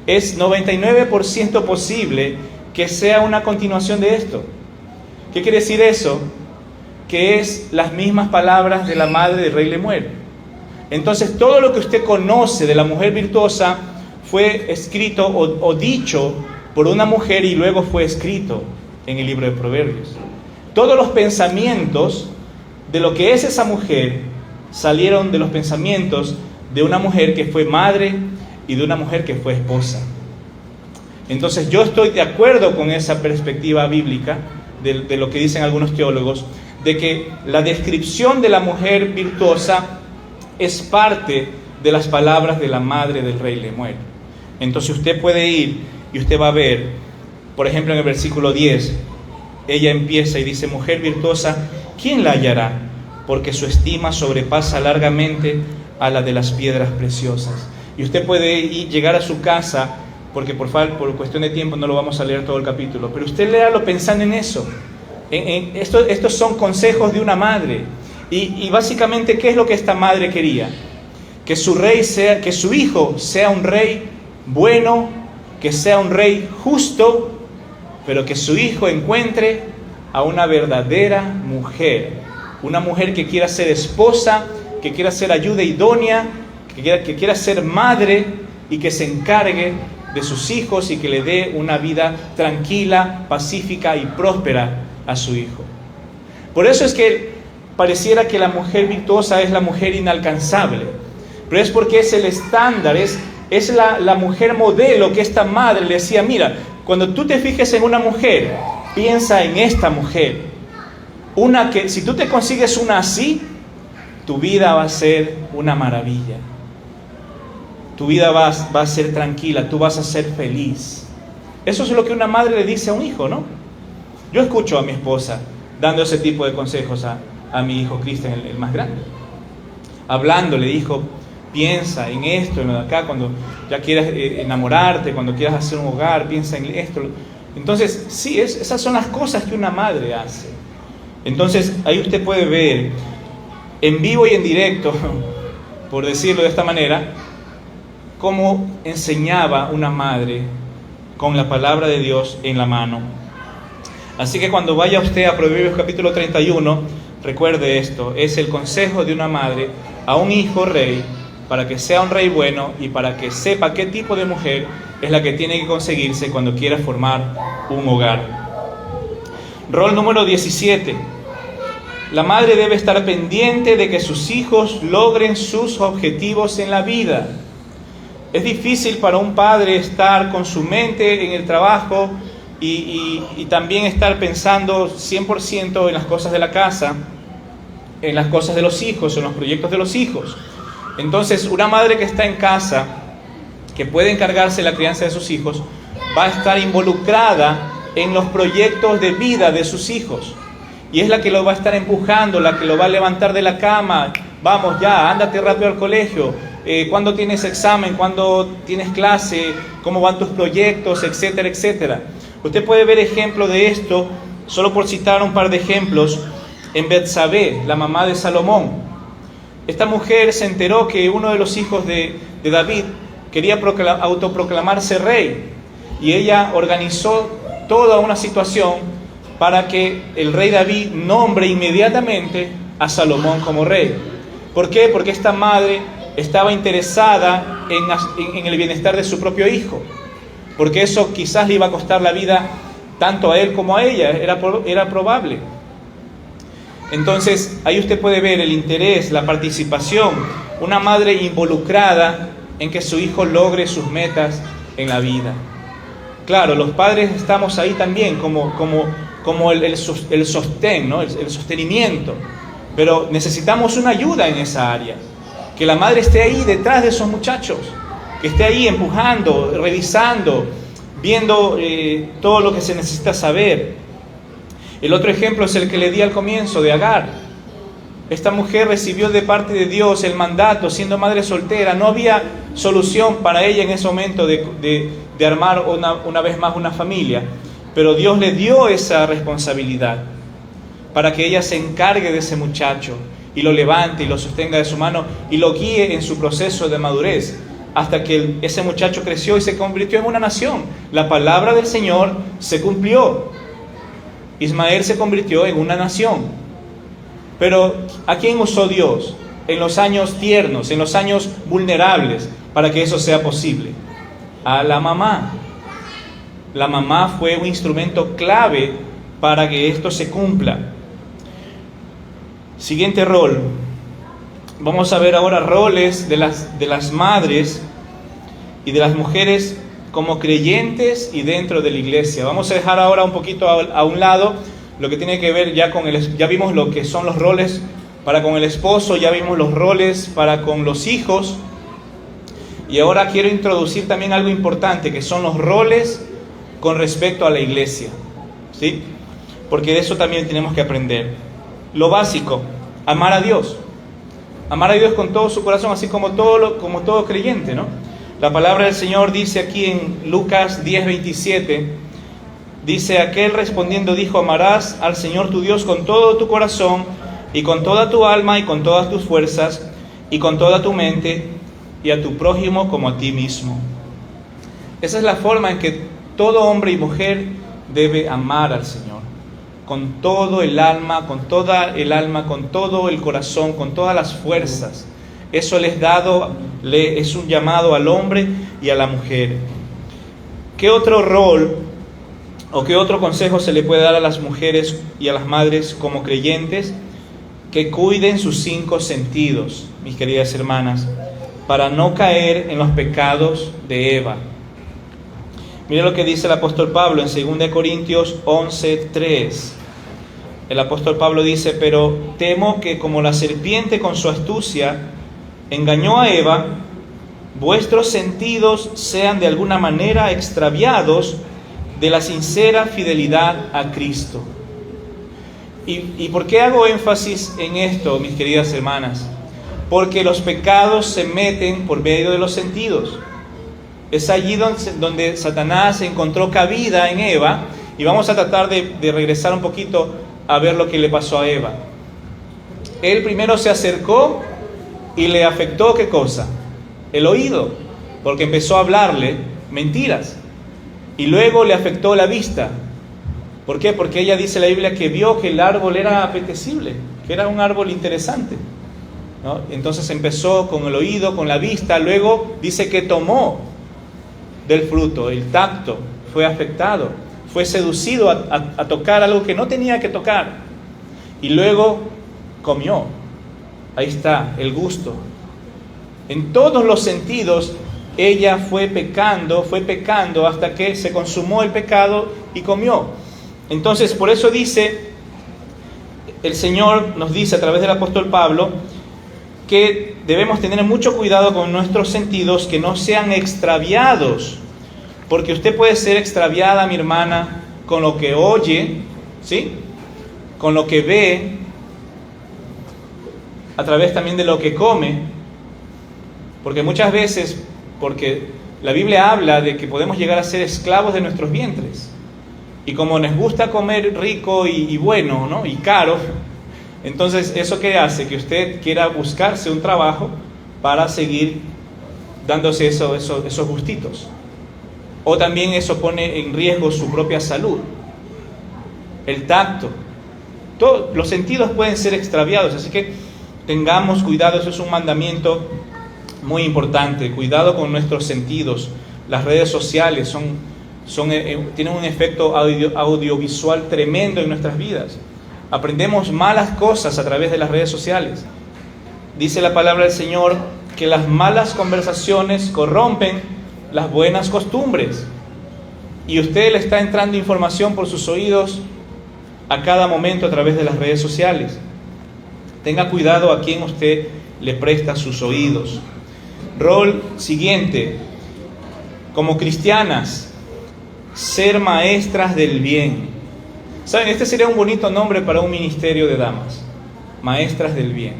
es 99% posible que sea una continuación de esto. ¿Qué quiere decir eso? Que es las mismas palabras de la madre del rey Lemuel. Entonces, todo lo que usted conoce de la mujer virtuosa fue escrito o dicho por una mujer y luego fue escrito en el libro de Proverbios. Todos los pensamientos de lo que es esa mujer salieron de los pensamientos de una mujer que fue madre y de una mujer que fue esposa. Entonces, yo estoy de acuerdo con esa perspectiva bíblica de lo que dicen algunos teólogos, de que la descripción de la mujer virtuosa es parte de las palabras de la madre del rey Lemuel. Entonces usted puede ir y usted va a ver, por ejemplo en el versículo 10, ella empieza y dice: mujer virtuosa, ¿quién la hallará? Porque su estima sobrepasa largamente a la de las piedras preciosas. Y usted puede llegar a su casa, porque por cuestión de tiempo no lo vamos a leer todo el capítulo, pero usted léalo pensando en eso. Estos son consejos de una madre. Y básicamente, ¿qué es lo que esta madre quería? Que su hijo sea un rey bueno, que sea un rey justo, pero que su hijo encuentre a una verdadera mujer, una mujer que quiera ser esposa, que quiera ser ayuda idónea, que quiera ser madre y que se encargue de sus hijos y que le dé una vida tranquila, pacífica y próspera a su hijo. Por eso es que pareciera que la mujer virtuosa es la mujer inalcanzable, pero es porque es el estándar, es la mujer modelo que esta madre le decía: mira, cuando tú te fijes en una mujer, piensa en esta mujer. Una que, si tú te consigues una así, tu vida va a ser una maravilla. Tu vida va a ser tranquila, tú vas a ser feliz. Eso es lo que una madre le dice a un hijo, ¿no? Yo escucho a mi esposa dando ese tipo de consejos a mi hijo Cristian, el más grande. Hablándole, dijo: piensa en esto, en lo de acá, cuando ya quieras enamorarte, cuando quieras hacer un hogar, piensa en esto. Entonces, sí, esas son las cosas que una madre hace. Entonces, ahí usted puede ver, en vivo y en directo, por decirlo de esta manera, cómo enseñaba una madre con la palabra de Dios en la mano. Así que cuando vaya usted a Proverbios capítulo 31, recuerde esto: es el consejo de una madre a un hijo rey, para que sea un rey bueno y para que sepa qué tipo de mujer es la que tiene que conseguirse cuando quiera formar un hogar. Rol número 17. La madre debe estar pendiente de que sus hijos logren sus objetivos en la vida. Es difícil para un padre estar con su mente en el trabajo y también estar pensando 100% en las cosas de la casa, en las cosas de los hijos, en los proyectos de los hijos. Entonces, una madre que está en casa, que puede encargarse de la crianza de sus hijos, va a estar involucrada en los proyectos de vida de sus hijos. Y es la que lo va a estar empujando, la que lo va a levantar de la cama. Vamos ya, ándate rápido al colegio. ¿Cuándo tienes examen? ¿Cuándo tienes clase? ¿Cómo van tus proyectos? Etcétera, etcétera. Usted puede ver ejemplo de esto, solo por citar un par de ejemplos, en Betsabé, la mamá de Salomón. Esta mujer se enteró que uno de los hijos de David quería autoproclamarse rey. Y ella organizó toda una situación para que el rey David nombre inmediatamente a Salomón como rey. ¿Por qué? Porque esta madre estaba interesada en el bienestar de su propio hijo, porque eso quizás le iba a costar la vida tanto a él como a ella, era probable. Entonces, ahí usted puede ver el interés, la participación, una madre involucrada en que su hijo logre sus metas en la vida. Claro, los padres estamos ahí también como el sostén, ¿no? El sostenimiento, pero necesitamos una ayuda en esa área. Que la madre esté ahí detrás de esos muchachos, que esté ahí empujando, revisando, viendo todo lo que se necesita saber. El otro ejemplo es el que le di al comienzo de Agar. Esta mujer recibió de parte de Dios el mandato, siendo madre soltera. No había solución para ella en ese momento de armar una vez más una familia, pero Dios le dio esa responsabilidad para que ella se encargue de ese muchacho y lo levante y lo sostenga de su mano y lo guíe en su proceso de madurez hasta que ese muchacho creció y se convirtió en una nación. La palabra del Señor se cumplió. Ismael se convirtió en una nación. Pero ¿a quién usó Dios en los años tiernos, en los años vulnerables, para que eso sea posible? A la mamá. La mamá fue un instrumento clave para que esto se cumpla. Siguiente rol. Vamos a ver ahora roles de las madres y de las mujeres como creyentes y dentro de la iglesia. Vamos a dejar ahora un poquito a un lado lo que tiene que ver ya vimos lo que son los roles para con el esposo, ya vimos los roles para con los hijos, y ahora quiero introducir también algo importante, que son los roles con respecto a la iglesia, ¿sí? Porque de eso también tenemos que aprender. Lo básico, amar a Dios con todo su corazón, así como todo creyente, ¿no? La palabra del Señor dice aquí en Lucas 10:27, dice: aquel respondiendo dijo: amarás al Señor tu Dios con todo tu corazón, y con toda tu alma, y con todas tus fuerzas, y con toda tu mente, y a tu prójimo como a ti mismo. Esa es la forma en que todo hombre y mujer debe amar al Señor, con todo el alma, con todo el corazón, con todas las fuerzas. Eso es un llamado al hombre y a la mujer. ¿Qué otro rol o qué otro consejo se le puede dar a las mujeres y a las madres como creyentes? Que cuiden sus 5 sentidos, mis queridas hermanas, para no caer en los pecados de Eva. Mire lo que dice el apóstol Pablo en 2 Corintios 11:3. El apóstol Pablo dice: pero temo que como la serpiente con su astucia engañó a Eva, vuestros sentidos sean de alguna manera extraviados de la sincera fidelidad a Cristo. ¿Y por qué hago énfasis en esto, mis queridas hermanas? Porque los pecados se meten por medio de los sentidos. Es allí donde Satanás encontró cabida en Eva, y vamos a tratar de regresar un poquito a ver lo que le pasó a Eva. Él primero se acercó y le afectó, ¿qué cosa? El oído, porque empezó a hablarle mentiras. Y luego le afectó la vista. ¿Por qué? Porque ella dice la Biblia que vio que el árbol era apetecible, que era un árbol interesante, ¿no? Entonces empezó con el oído, con la vista, luego dice que tomó del fruto, el tacto, fue afectado, fue seducido a tocar algo que no tenía que tocar, y luego comió. Ahí está, el gusto. En todos los sentidos ella fue pecando hasta que se consumó el pecado y comió. Entonces, por eso el Señor nos dice a través del apóstol Pablo que debemos tener mucho cuidado con nuestros sentidos, que no sean extraviados, porque usted puede ser extraviada, mi hermana, con lo que oye, ¿sí? Con lo que ve, a través también de lo que come, porque muchas veces, porque la Biblia habla de que podemos llegar a ser esclavos de nuestros vientres. Y como nos gusta comer rico y bueno, ¿no? Y caro, entonces eso que hace que usted quiera buscarse un trabajo para seguir dándose esos gustitos. O también eso pone en riesgo su propia salud. El tacto. Todos los sentidos pueden ser extraviados, así que tengamos cuidado, eso es un mandamiento muy importante. Cuidado con nuestros sentidos. Las redes sociales tienen un efecto audiovisual tremendo en nuestras vidas. Aprendemos malas cosas a través de las redes sociales. Dice la palabra del Señor que las malas conversaciones corrompen las buenas costumbres. Y usted le está entrando información por sus oídos a cada momento a través de las redes sociales. Tenga cuidado a quien usted le presta sus oídos. Rol siguiente, como cristianas, ser maestras del bien. ¿Saben? Este sería un bonito nombre para un ministerio de damas, maestras del bien.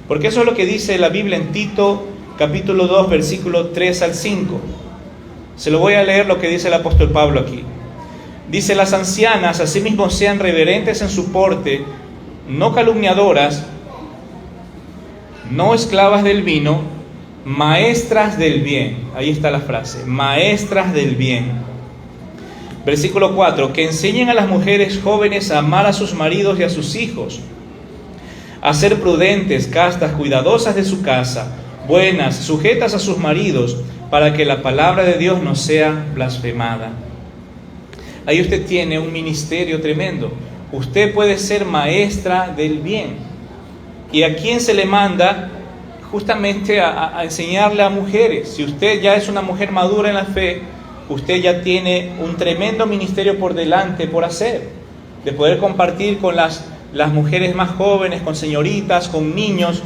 Porque eso es lo que dice la Biblia en Tito, capítulo 2, versículo 3 al 5. Se lo voy a leer lo que dice el apóstol Pablo aquí. Dice: las ancianas asimismo sean reverentes en su porte, no calumniadoras, no esclavas del vino, maestras del bien. Ahí está la frase, maestras del bien. Versículo 4, que enseñen a las mujeres jóvenes a amar a sus maridos y a sus hijos, a ser prudentes, castas, cuidadosas de su casa, buenas, sujetas a sus maridos, para que la palabra de Dios no sea blasfemada. Ahí usted tiene un ministerio tremendo. Usted puede ser maestra del bien. ¿Y a quién se le manda? Justamente a enseñarle a mujeres. Si usted ya es una mujer madura en la fe, usted ya tiene un tremendo ministerio por delante por hacer, de poder compartir con las mujeres más jóvenes, con señoritas, con niños,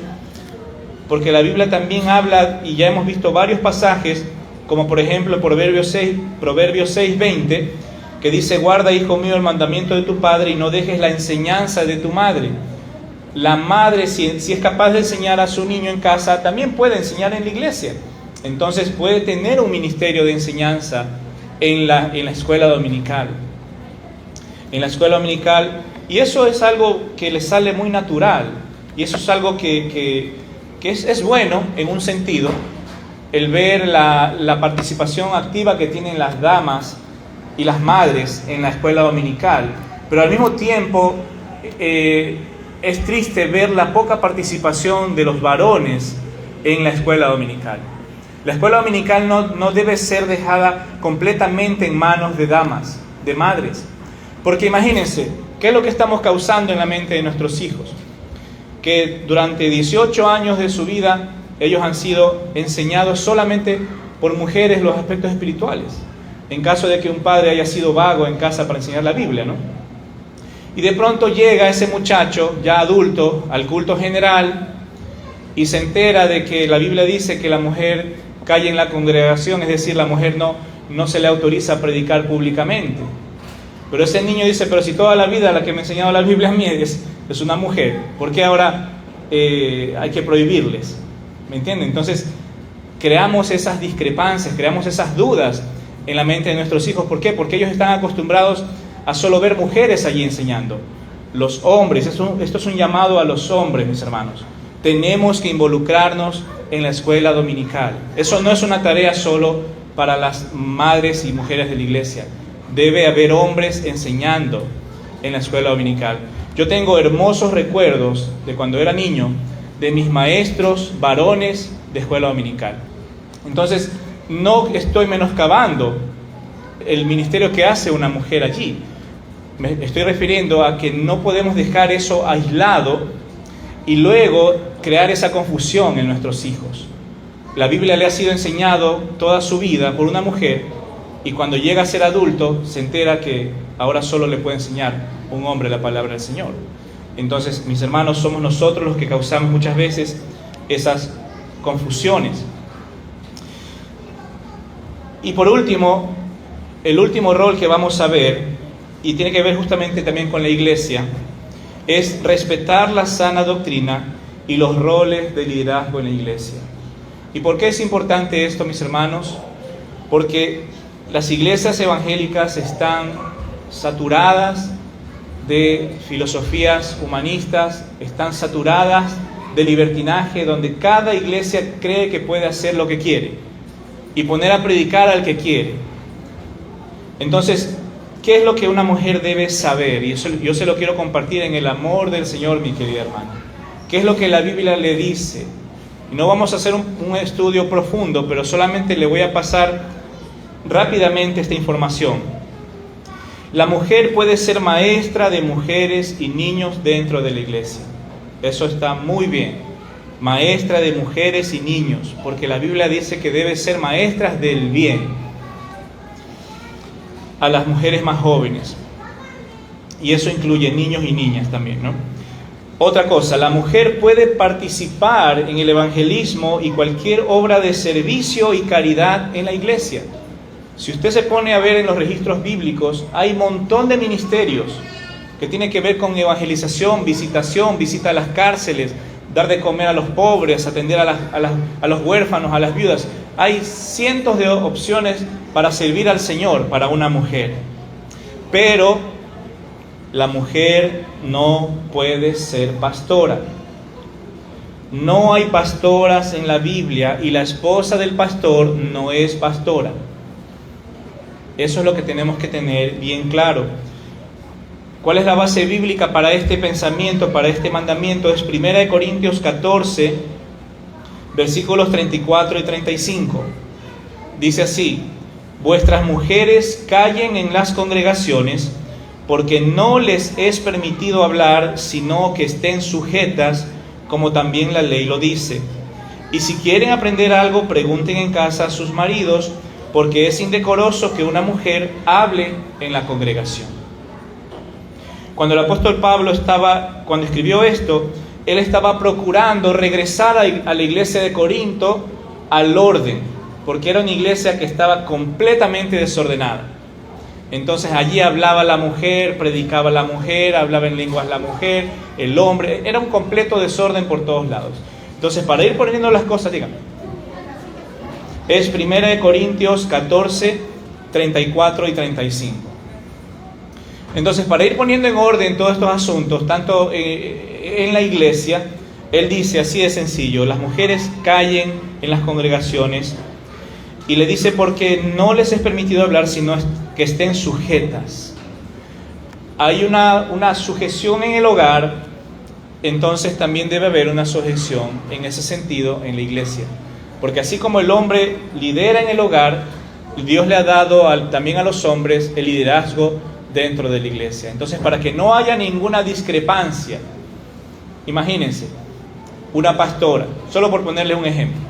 porque la Biblia también habla, y ya hemos visto varios pasajes, como por ejemplo Proverbios 6, 20, que dice: guarda, hijo mío, el mandamiento de tu padre y no dejes la enseñanza de tu madre. La madre, si es capaz de enseñar a su niño en casa, también puede enseñar en la iglesia. Entonces puede tener un ministerio de enseñanza en la escuela dominical. En la escuela dominical, y eso es algo que le sale muy natural, y eso es algo que es bueno en un sentido, el ver la participación activa que tienen las damas y las madres en la escuela dominical, pero al mismo tiempo es triste ver la poca participación de los varones en la escuela dominical. La escuela dominical no debe ser dejada completamente en manos de damas, de madres, porque imagínense, ¿qué es lo que estamos causando en la mente de nuestros hijos? Que durante 18 años de su vida ellos han sido enseñados solamente por mujeres los aspectos espirituales, en caso de que un padre haya sido vago en casa para enseñar la Biblia, ¿no? Y de pronto llega ese muchacho ya adulto al culto general y se entera de que la Biblia dice que la mujer calle en la congregación, es decir, la mujer no se le autoriza a predicar públicamente. Pero ese niño dice: pero si toda la vida la que me ha enseñado la Biblia a mí es una mujer, ¿por qué ahora hay que prohibirles? ¿Me entienden? Entonces creamos esas discrepancias, creamos esas dudas en la mente de nuestros hijos. ¿Por qué? Porque ellos están acostumbrados a solo ver mujeres allí enseñando. Los hombres, esto es un llamado a los hombres, mis hermanos. Tenemos que involucrarnos en la escuela dominical. Eso no es una tarea solo para las madres y mujeres de la iglesia. Debe haber hombres enseñando en la escuela dominical. Yo tengo hermosos recuerdos de cuando era niño, de mis maestros varones de escuela dominical. Entonces, no estoy menoscabando el ministerio que hace una mujer allí. Me estoy refiriendo a que no podemos dejar eso aislado y luego crear esa confusión en nuestros hijos. La Biblia le ha sido enseñado toda su vida por una mujer, y cuando llega a ser adulto se entera que ahora solo le puede enseñar un hombre la palabra del Señor. Entonces, mis hermanos, somos nosotros los que causamos muchas veces esas confusiones. Y por último, el último rol que vamos a ver, y tiene que ver justamente también con la iglesia, es respetar la sana doctrina y los roles de liderazgo en la iglesia. ¿Y por qué es importante esto, mis hermanos? Porque las iglesias evangélicas están saturadas de filosofías humanistas, están saturadas de libertinaje, donde cada iglesia cree que puede hacer lo que quiere y poner a predicar al que quiere. Entonces, ¿qué es lo que una mujer debe saber? Y eso yo se lo quiero compartir en el amor del Señor, mi querida hermana. ¿Qué es lo que la Biblia le dice? Y no vamos a hacer un estudio profundo, pero solamente le voy a pasar rápidamente esta información. La mujer puede ser maestra de mujeres y niños dentro de la iglesia. Eso está muy bien. Maestra de mujeres y niños, porque la Biblia dice que debe ser maestras del bien a las mujeres más jóvenes. Y eso incluye niños y niñas también, ¿no? Otra cosa, la mujer puede participar en el evangelismo y cualquier obra de servicio y caridad en la iglesia. Si usted se pone a ver en los registros bíblicos, hay un montón de ministerios que tienen que ver con evangelización, visitación, visita a las cárceles, dar de comer a los pobres, atender a los huérfanos, a las viudas. Hay cientos de opciones para servir al Señor para una mujer. Pero la mujer no puede ser pastora. No hay pastoras en la Biblia y la esposa del pastor no es pastora. Eso es lo que tenemos que tener bien claro. ¿Cuál es la base bíblica para este pensamiento, para este mandamiento? Es 1 Corintios 14, versículos 34 y 35. Dice así: vuestras mujeres callen en las congregaciones, porque no les es permitido hablar, sino que estén sujetas, como también la ley lo dice. Y si quieren aprender algo, pregunten en casa a sus maridos, porque es indecoroso que una mujer hable en la congregación. Cuando el apóstol Pablo cuando escribió esto, él estaba procurando regresar a la iglesia de Corinto al orden, porque era una iglesia que estaba completamente desordenada. Entonces allí hablaba la mujer, predicaba la mujer, hablaba en lenguas la mujer, el hombre, era un completo desorden por todos lados. Entonces, para ir poniendo las cosas, díganme. Es 1 Corintios 14, 34 y 35. Entonces, para ir poniendo en orden todos estos asuntos, tanto en la iglesia, él dice así de sencillo: las mujeres callen en las congregaciones, y le dice porque no les es permitido hablar, sino que estén sujetas. Hay una sujeción en el hogar, entonces también debe haber una sujeción en ese sentido en la iglesia. Porque así como el hombre lidera en el hogar, Dios le ha dado también a los hombres el liderazgo dentro de la iglesia. Entonces, para que no haya ninguna discrepancia, imagínense, una pastora, solo por ponerle un ejemplo,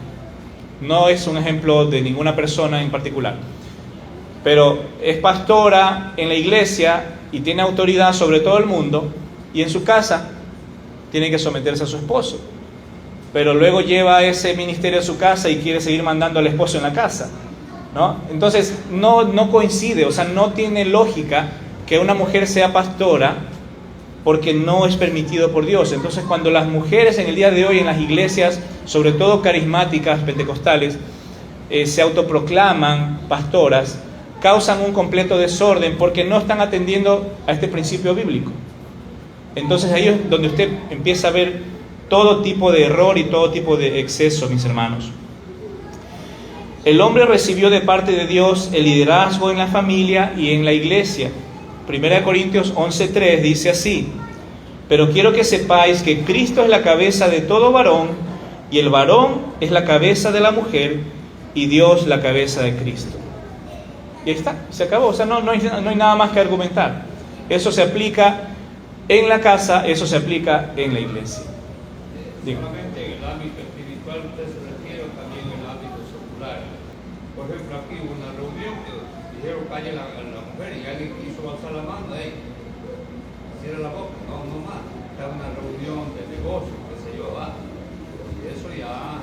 no es un ejemplo de ninguna persona en particular, pero es pastora en la iglesia y tiene autoridad sobre todo el mundo, y en su casa tiene que someterse a su esposo. Pero luego lleva ese ministerio a su casa y quiere seguir mandando al esposo en la casa, ¿no? Entonces no coincide, o sea, no tiene lógica que una mujer sea pastora, porque no es permitido por Dios. Entonces, cuando las mujeres en el día de hoy en las iglesias, sobre todo carismáticas, pentecostales, se autoproclaman pastoras, causan un completo desorden porque no están atendiendo a este principio bíblico. Entonces ahí es donde usted empieza a ver todo tipo de error y todo tipo de exceso, mis hermanos. El hombre recibió de parte de Dios el liderazgo en la familia y en la iglesia. 1 Corintios 11:3 dice así: pero quiero que sepáis que Cristo es la cabeza de todo varón, y el varón es la cabeza de la mujer, y Dios la cabeza de Cristo. Y ahí está, se acabó. O sea, no hay nada más que argumentar. Eso se aplica en la casa, eso se aplica en la iglesia. Solamente en el ámbito espiritual usted se refiere, o también en el ámbito secular. Por ejemplo, aquí hubo una reunión que dijeron calle a la mujer y alguien quiso alzar la mano, cierra la boca, no más. Está una reunión de negocio, qué sé yo, y eso ya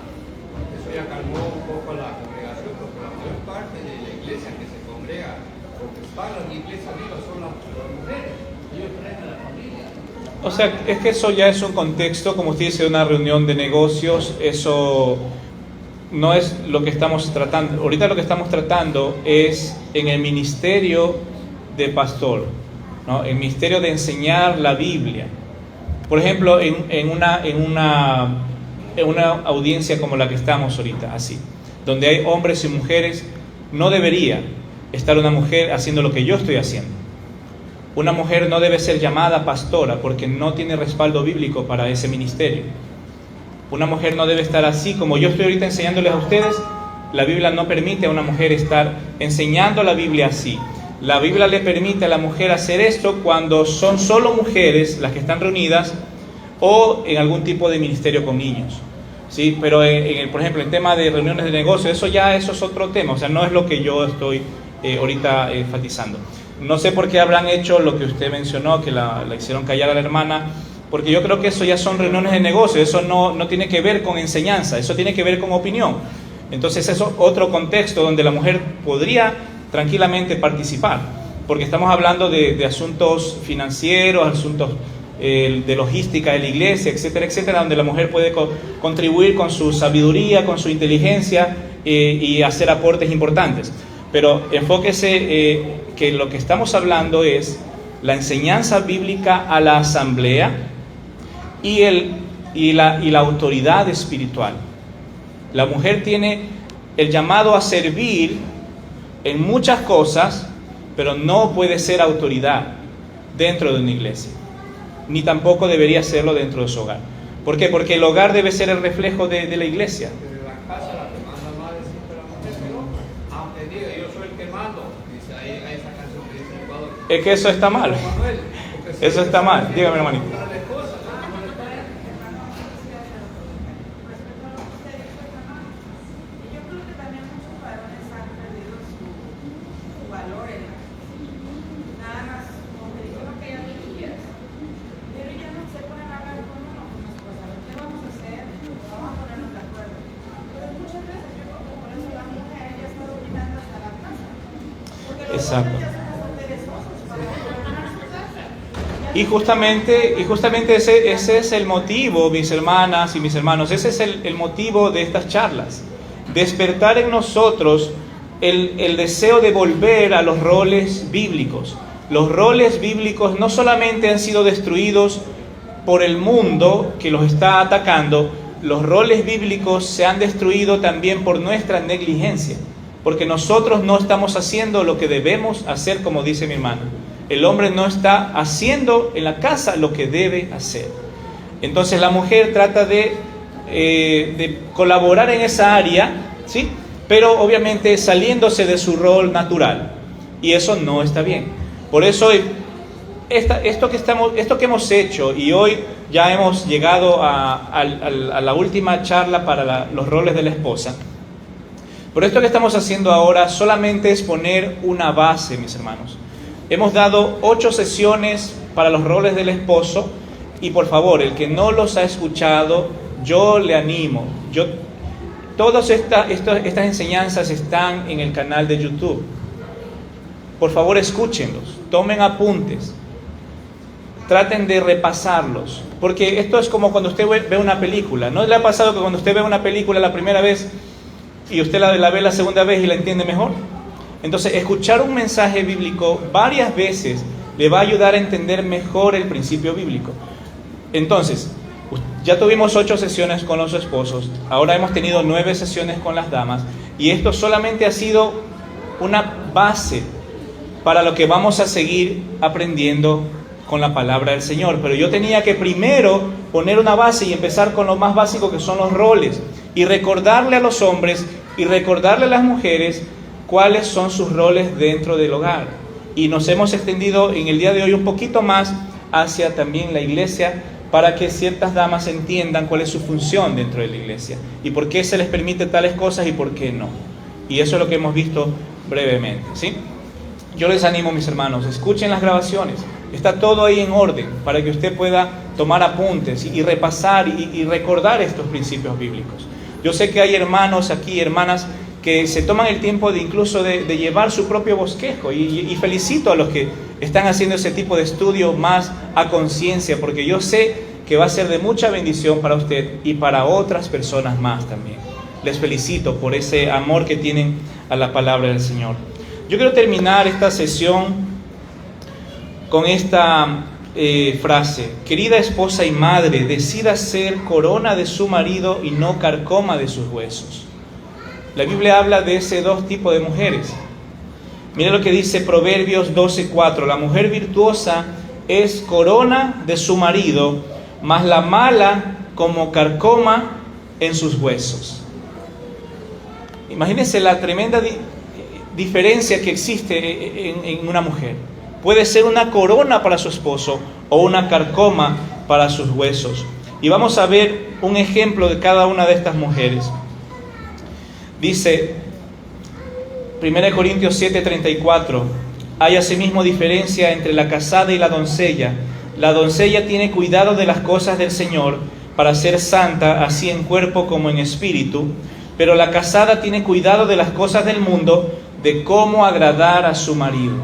calmó un poco a la congregación, porque la mayor parte de la iglesia que se congrega, porque para la iglesia viva son las mujeres, ellos traen a la familia. O sea, es que eso ya es un contexto, como usted dice, de una reunión de negocios. Eso no es lo que estamos tratando. Ahorita lo que estamos tratando es en el ministerio de pastor, ¿no? El ministerio de enseñar la Biblia. Por ejemplo, en una audiencia como la que estamos ahorita, así, donde hay hombres y mujeres, no debería estar una mujer haciendo lo que yo estoy haciendo. Una mujer no debe ser llamada pastora porque no tiene respaldo bíblico para ese ministerio. Una mujer no debe estar así como yo estoy ahorita enseñándoles a ustedes. La Biblia no permite a una mujer estar enseñando la Biblia así. La Biblia le permite a la mujer hacer esto cuando son solo mujeres las que están reunidas o en algún tipo de ministerio con niños. ¿Sí? Pero por ejemplo, el tema de reuniones de negocio, eso es otro tema, o sea, no es lo que yo estoy ahorita enfatizando. No sé por qué habrán hecho lo que usted mencionó, que la hicieron callar a la hermana, porque yo creo que eso ya son reuniones de negocio, eso no tiene que ver con enseñanza, eso tiene que ver con opinión. Entonces eso es otro contexto donde la mujer podría tranquilamente participar, porque estamos hablando de asuntos financieros, asuntos de logística de la iglesia, etcétera, etcétera, donde la mujer puede contribuir con su sabiduría, con su inteligencia y hacer aportes importantes. Pero enfóquese que lo que estamos hablando es la enseñanza bíblica a la asamblea y la autoridad espiritual. La mujer tiene el llamado a servir en muchas cosas, pero no puede ser autoridad dentro de una iglesia, ni tampoco debería serlo dentro de su hogar. ¿Por qué? Porque el hogar debe ser el reflejo de la iglesia. Pero en la casa la que manda más es siempre la mujer, pero aunque diga yo soy el que mando, dice ahí esa canción que dice Ecuador. Es que eso está mal. Eso está mal. Dígame, hermanito. Exacto. Y justamente ese es el motivo, mis hermanas y mis hermanos, ese es el motivo de estas charlas. Despertar en nosotros el deseo de volver a los roles bíblicos. Los roles bíblicos no solamente han sido destruidos por el mundo que los está atacando, los roles bíblicos se han destruido también por nuestra negligencia. Porque nosotros no estamos haciendo lo que debemos hacer, como dice mi hermano. El hombre no está haciendo en la casa lo que debe hacer. Entonces la mujer trata de colaborar en esa área, ¿sí? Pero obviamente saliéndose de su rol natural. Y eso no está bien. Por eso esto que hemos hecho, y hoy ya hemos llegado a la última charla para los roles de la esposa. Pero esto que estamos haciendo ahora solamente es poner una base, mis hermanos. Hemos dado 8 sesiones para los roles del esposo y por favor, el que no los ha escuchado, yo le animo. Todas estas enseñanzas están en el canal de YouTube. Por favor, escúchenlos, tomen apuntes, traten de repasarlos. Porque esto es como cuando usted ve una película. ¿No le ha pasado que cuando usted ve una película la primera vez y usted la ve la segunda vez y la entiende mejor? Entonces, escuchar un mensaje bíblico varias veces le va a ayudar a entender mejor el principio bíblico. Entonces, ya tuvimos 8 sesiones con los esposos, ahora hemos tenido 9 sesiones con las damas, y esto solamente ha sido una base para lo que vamos a seguir aprendiendo con la palabra del Señor. Pero yo tenía que primero poner una base y empezar con lo más básico, que son los roles, y recordarle a los hombres y recordarle a las mujeres cuáles son sus roles dentro del hogar. Y nos hemos extendido en el día de hoy un poquito más hacia también la iglesia, para que ciertas damas entiendan cuál es su función dentro de la iglesia y por qué se les permite tales cosas y por qué no. Y eso es lo que hemos visto brevemente, ¿sí? Yo les animo, mis hermanos, escuchen las grabaciones. Está todo ahí en orden para que usted pueda tomar apuntes y repasar y recordar estos principios bíblicos. Yo sé que hay hermanos aquí, hermanas, que se toman el tiempo de incluso de llevar su propio bosquejo, y felicito a los que están haciendo ese tipo de estudio más a conciencia, porque yo sé que va a ser de mucha bendición para usted y para otras personas más también. Les felicito por ese amor que tienen a la palabra del Señor. Yo quiero terminar esta sesión con esta frase: querida esposa y madre, decida ser corona de su marido y no carcoma de sus huesos. La Biblia habla de ese 2 tipos de mujeres. Mira lo que dice Proverbios 12:4: la mujer virtuosa es corona de su marido, mas la mala como carcoma en sus huesos. Imagínense la tremenda diferencia que existe en una mujer. Puede ser una corona para su esposo o una carcoma para sus huesos. Y vamos a ver un ejemplo de cada una de estas mujeres. Dice 1 Corintios 7:34: hay asimismo diferencia entre la casada y la doncella. La doncella tiene cuidado de las cosas del Señor para ser santa, así en cuerpo como en espíritu, pero la casada tiene cuidado de las cosas del mundo, de cómo agradar a su marido.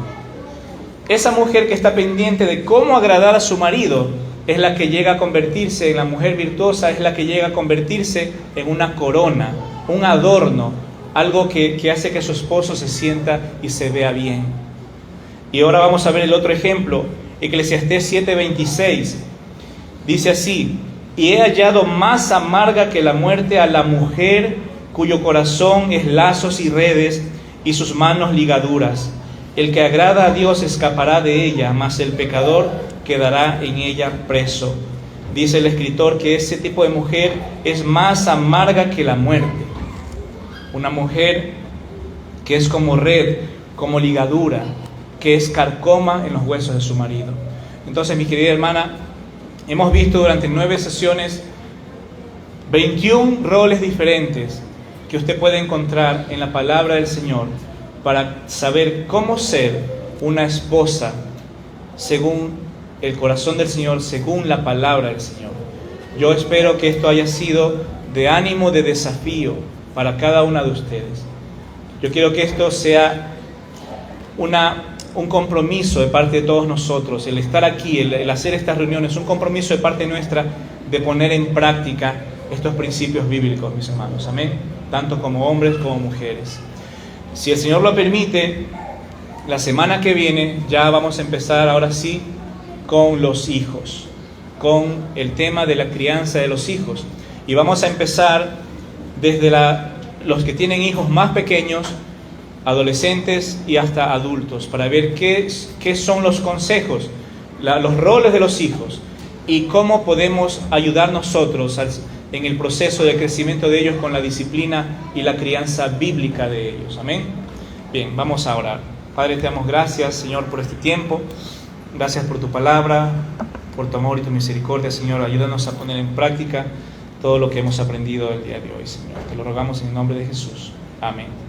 Esa mujer que está pendiente de cómo agradar a su marido es la que llega a convertirse en la mujer virtuosa, es la que llega a convertirse en una corona, un adorno, algo que hace que su esposo se sienta y se vea bien. Y ahora vamos a ver el otro ejemplo, Eclesiastés 7:26. Dice así: y he hallado más amarga que la muerte a la mujer cuyo corazón es lazos y redes y sus manos ligaduras. El que agrada a Dios escapará de ella, mas el pecador quedará en ella preso. Dice el escritor que ese tipo de mujer es más amarga que la muerte. Una mujer que es como red, como ligadura, que es carcoma en los huesos de su marido. Entonces, mi querida hermana, hemos visto durante 9 sesiones 21 roles diferentes que usted puede encontrar en la palabra del Señor para saber cómo ser una esposa según el corazón del Señor, según la palabra del Señor. Yo espero que esto haya sido de ánimo, de desafío para cada una de ustedes. Yo quiero que esto sea un compromiso de parte de todos nosotros, el estar aquí, el hacer estas reuniones, un compromiso de parte nuestra de poner en práctica estos principios bíblicos, mis hermanos, amén, tanto como hombres como mujeres. Si el Señor lo permite, la semana que viene ya vamos a empezar ahora sí con los hijos, con el tema de la crianza de los hijos, y vamos a empezar desde los que tienen hijos más pequeños, adolescentes y hasta adultos, para ver qué son los consejos, los roles de los hijos y cómo podemos ayudar nosotros en el proceso de crecimiento de ellos con la disciplina y la crianza bíblica de ellos. Amén. Bien, vamos a orar. Padre, te damos gracias, Señor, por este tiempo. Gracias por tu palabra, por tu amor y tu misericordia, Señor. Ayúdanos a poner en práctica todo lo que hemos aprendido el día de hoy, Señor. Te lo rogamos en el nombre de Jesús. Amén.